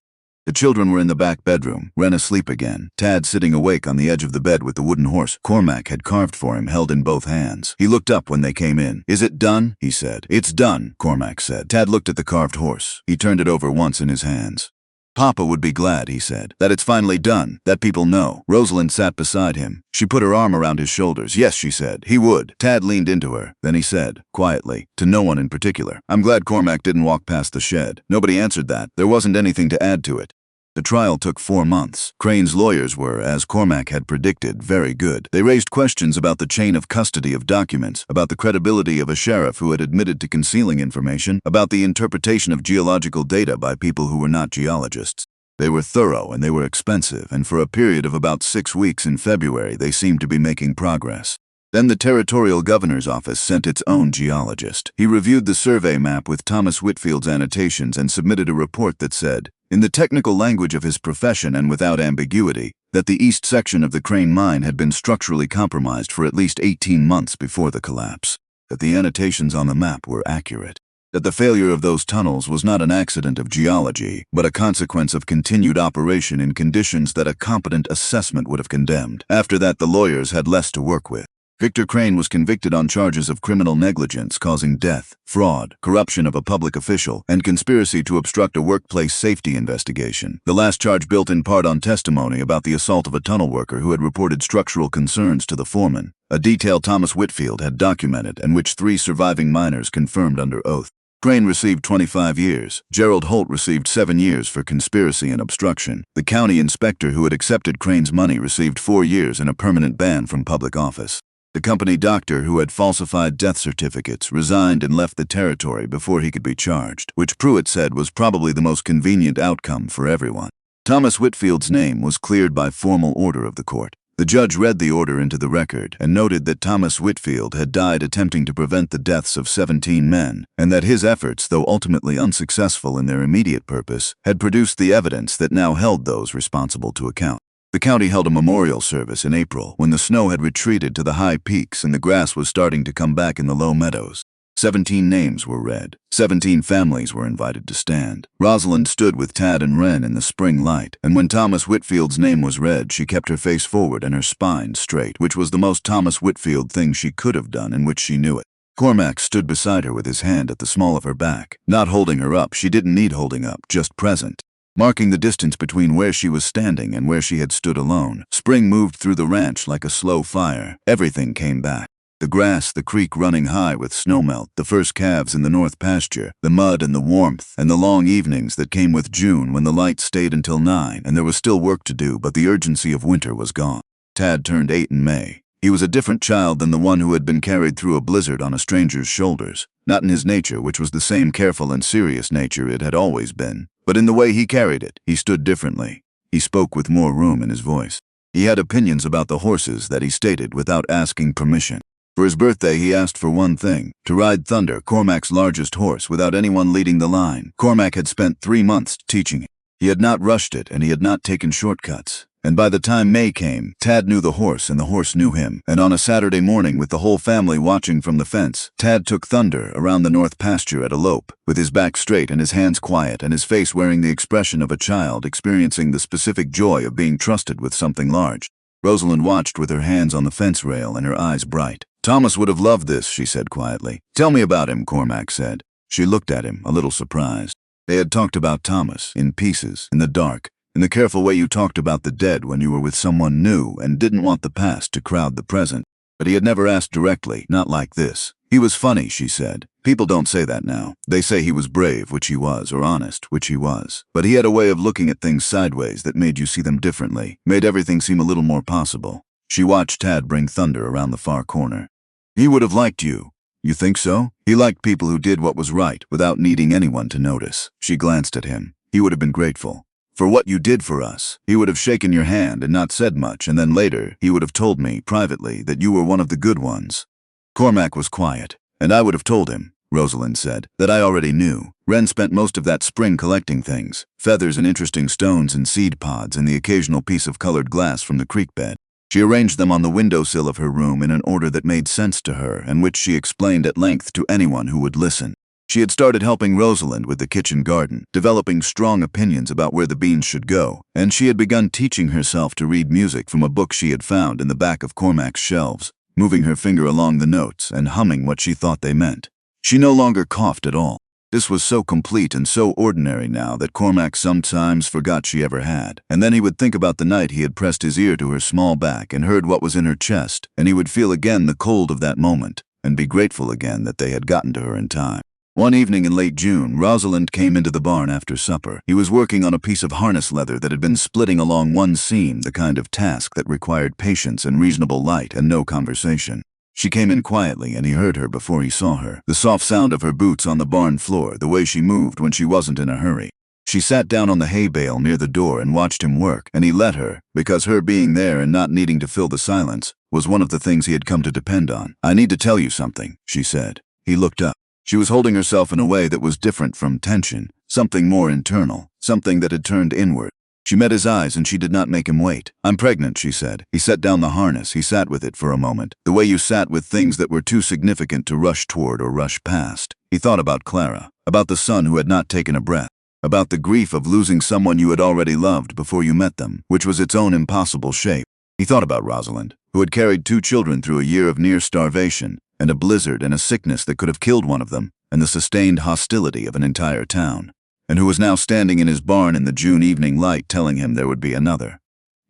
The children were in the back bedroom, Wren asleep again, Tad sitting awake on the edge of the bed with the wooden horse Cormac had carved for him held in both hands. He looked up when they came in. "Is it done?" he said. "It's done," Cormac said. Tad looked at the carved horse. He turned it over once in his hands. "Papa would be glad," he said, "that it's finally done, that people know." Rosalind sat beside him. She put her arm around his shoulders. "Yes," she said, "he would." Tad leaned into her. Then he said, quietly, to no one in particular, "I'm glad Cormac didn't walk past the shed." Nobody answered that. There wasn't anything to add to it. The trial took 4 months. Crane's lawyers were, as Cormac had predicted, very good. They raised questions about the chain of custody of documents, about the credibility of a sheriff who had admitted to concealing information, about the interpretation of geological data by people who were not geologists. They were thorough and they were expensive, and for a period of about 6 weeks in February they seemed to be making progress. Then the territorial governor's office sent its own geologist. He reviewed the survey map with Thomas Whitfield's annotations and submitted a report that said, in the technical language of his profession and without ambiguity, that the east section of the Crane mine had been structurally compromised for at least 18 months before the collapse, that the annotations on the map were accurate, that the failure of those tunnels was not an accident of geology, but a consequence of continued operation in conditions that a competent assessment would have condemned. After that, the lawyers had less to work with. Victor Crane was convicted on charges of criminal negligence causing death, fraud, corruption of a public official, and conspiracy to obstruct a workplace safety investigation. The last charge built in part on testimony about the assault of a tunnel worker who had reported structural concerns to the foreman, a detail Thomas Whitfield had documented and which 3 surviving miners confirmed under oath. Crane received 25 years. Gerald Holt received 7 years for conspiracy and obstruction. The county inspector who had accepted Crane's money received 4 years and a permanent ban from public office. The company doctor who had falsified death certificates resigned and left the territory before he could be charged, which Pruitt said was probably the most convenient outcome for everyone. Thomas Whitfield's name was cleared by formal order of the court. The judge read the order into the record and noted that Thomas Whitfield had died attempting to prevent the deaths of 17 men, and that his efforts, though ultimately unsuccessful in their immediate purpose, had produced the evidence that now held those responsible to account. The county held a memorial service in April when the snow had retreated to the high peaks and the grass was starting to come back in the low meadows. 17 names were read. 17 families were invited to stand. Rosalind stood with Tad and Wren in the spring light, and when Thomas Whitfield's name was read, she kept her face forward and her spine straight, which was the most Thomas Whitfield thing she could have done and which she knew it. Cormac stood beside her with his hand at the small of her back, not holding her up. She didn't need holding up, just present, marking the distance between where she was standing and where she had stood alone. Spring moved through the ranch like a slow fire. Everything came back. The grass, the creek running high with snowmelt, the first calves in the north pasture, the mud and the warmth, and the long evenings that came with June when the light stayed until 9 and there was still work to do, but the urgency of winter was gone. Tad turned 8 in May. He was a different child than the one who had been carried through a blizzard on a stranger's shoulders, not in his nature, which was the same careful and serious nature it had always been, but in the way he carried it. He stood differently. He spoke with more room in his voice. He had opinions about the horses that he stated without asking permission. For his birthday, he asked for one thing: to ride Thunder, Cormac's largest horse, without anyone leading the line. Cormac had spent 3 months teaching him. He had not rushed it, and he had not taken shortcuts. And by the time May came, Tad knew the horse and the horse knew him. And on a Saturday morning, with the whole family watching from the fence, Tad took Thunder around the north pasture at a lope, with his back straight and his hands quiet and his face wearing the expression of a child experiencing the specific joy of being trusted with something large. Rosalind watched with her hands on the fence rail and her eyes bright. "Thomas would have loved this," she said quietly. "Tell me about him," Cormac said. She looked at him, a little surprised. They had talked about Thomas, in pieces, in the dark, in the careful way you talked about the dead when you were with someone new and didn't want the past to crowd the present. But he had never asked directly, not like this. "He was funny," she said. "People don't say that now. They say he was brave, which he was, or honest, which he was. But he had a way of looking at things sideways that made you see them differently, made everything seem a little more possible." She watched Tad bring Thunder around the far corner. "He would have liked you." "You think so?" "He liked people who did what was right without needing anyone to notice." She glanced at him. "He would have been grateful. For what you did for us. He would have shaken your hand and not said much, and then later he would have told me, privately, that you were one of the good ones." Cormac was quiet. "And I would have told him," Rosalind said, "that I already knew. Wren spent most of that spring collecting things, feathers and interesting stones and seed pods and the occasional piece of colored glass from the creek bed. She arranged them on the windowsill of her room in an order that made sense to her and which she explained at length to anyone who would listen. She had started helping Rosalind with the kitchen garden, developing strong opinions about where the beans should go, and she had begun teaching herself to read music from a book she had found in the back of Cormac's shelves, moving her finger along the notes and humming what she thought they meant. She no longer coughed at all. This was so complete and so ordinary now that Cormac sometimes forgot she ever had. And then he would think about the night he had pressed his ear to her small back and heard what was in her chest, and he would feel again the cold of that moment, and be grateful again that they had gotten to her in time. One evening in late June, Rosalind came into the barn after supper. He was working on a piece of harness leather that had been splitting along one seam, the kind of task that required patience and reasonable light and no conversation. She came in quietly, and he heard her before he saw her. The soft sound of her boots on the barn floor, the way she moved when she wasn't in a hurry. She sat down on the hay bale near the door and watched him work, and he let her, because her being there and not needing to fill the silence was one of the things he had come to depend on. "I need to tell you something," she said. He looked up. She was holding herself in a way that was different from tension, something more internal, something that had turned inward. She met his eyes and she did not make him wait. "I'm pregnant," she said. He set down the harness. He sat with it for a moment, the way you sat with things that were too significant to rush toward or rush past. He thought about Clara, about the son who had not taken a breath, about the grief of losing someone you had already loved before you met them, which was its own impossible shape. He thought about Rosalind, who had carried 2 children through a year of near starvation, and a blizzard and a sickness that could have killed one of them, and the sustained hostility of an entire town, and who was now standing in his barn in the June evening light telling him there would be another.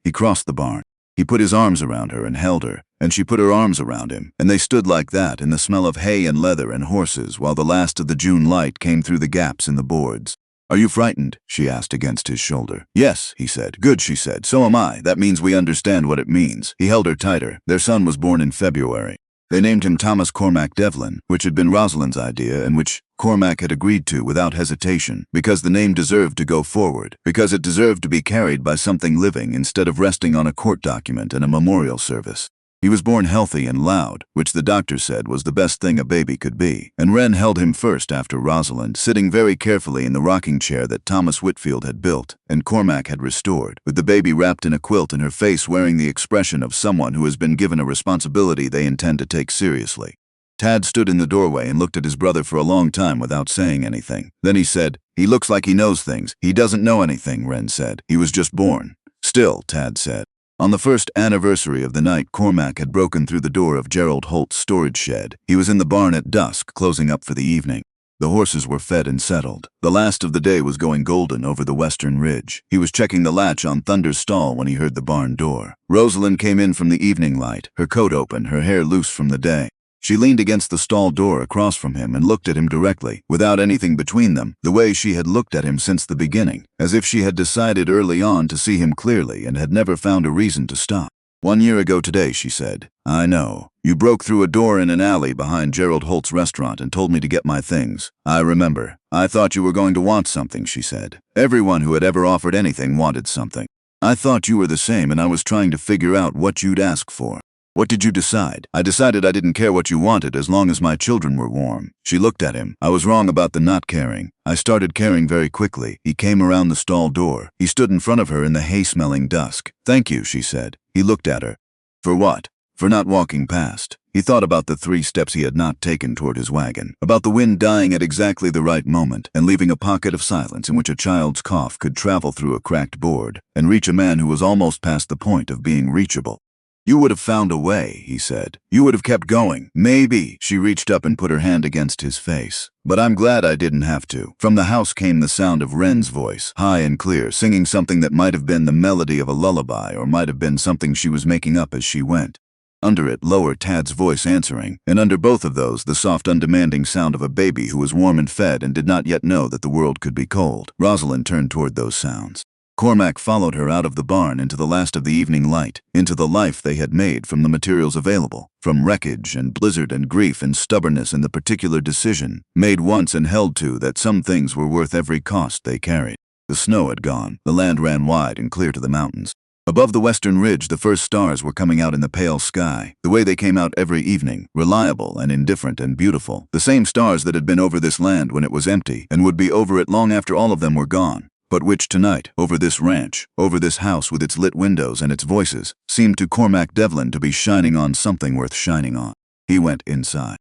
He crossed the barn. He put his arms around her and held her, and she put her arms around him, and they stood like that in the smell of hay and leather and horses while the last of the June light came through the gaps in the boards. "Are you frightened?" she asked against his shoulder. "Yes," he said. "Good," she said. "So am I. That means we understand what it means." He held her tighter. Their son was born in February. They named him Thomas Cormac Develin, which had been Rosalind's idea and which Cormac had agreed to without hesitation, because the name deserved to go forward, because it deserved to be carried by something living instead of resting on a court document and a memorial service. He was born healthy and loud, which the doctor said was the best thing a baby could be, and Wren held him first after Rosalind, sitting very carefully in the rocking chair that Thomas Whitfield had built and Cormac had restored, with the baby wrapped in a quilt and her face wearing the expression of someone who has been given a responsibility they intend to take seriously. Tad stood in the doorway and looked at his brother for a long time without saying anything. Then he said, "He looks like he knows things." "He doesn't know anything," Wren said. "He was just born." "Still," Tad said. On the first anniversary of the night Cormac had broken through the door of Gerald Holt's storage shed, he was in the barn at dusk, closing up for the evening. The horses were fed and settled. The last of the day was going golden over the western ridge. He was checking the latch on Thunder's stall when he heard the barn door. Rosalind came in from the evening light, her coat open, her hair loose from the day. She leaned against the stall door across from him and looked at him directly, without anything between them, the way she had looked at him since the beginning, as if she had decided early on to see him clearly and had never found a reason to stop. "1 year ago today," she said. "I know. You broke through a door in an alley behind Gerald Holt's restaurant and told me to get my things. I remember. I thought you were going to want something," she said. Everyone who had ever offered anything wanted something. I thought you were the same, and I was trying to figure out what you'd ask for. What did you decide? I decided I didn't care what you wanted as long as my children were warm. She looked at him. I was wrong about the not caring. I started caring very quickly. He came around the stall door. He stood in front of her in the hay-smelling dusk. Thank you, she said. He looked at her. For what? For not walking past. He thought about the 3 steps he had not taken toward his wagon, about the wind dying at exactly the right moment and leaving a pocket of silence in which a child's cough could travel through a cracked board and reach a man who was almost past the point of being reachable. You would have found a way, he said. You would have kept going. Maybe. She reached up and put her hand against his face. But I'm glad I didn't have to. From the house came the sound of Wren's voice, high and clear, singing something that might have been the melody of a lullaby or might have been something she was making up as she went. Under it, lower Tad's voice answering, and under both of those, the soft, undemanding sound of a baby who was warm and fed and did not yet know that the world could be cold. Rosalind turned toward those sounds. Cormac followed her out of the barn into the last of the evening light, into the life they had made from the materials available, from wreckage and blizzard and grief and stubbornness and the particular decision, made once and held to, that some things were worth every cost they carried. The snow had gone. The land ran wide and clear to the mountains. Above the western ridge, the first stars were coming out in the pale sky, the way they came out every evening, reliable and indifferent and beautiful, the same stars that had been over this land when it was empty and would be over it long after all of them were gone, but which tonight, over this ranch, over this house with its lit windows and its voices, seemed to Cormac Develin to be shining on something worth shining on. He went inside.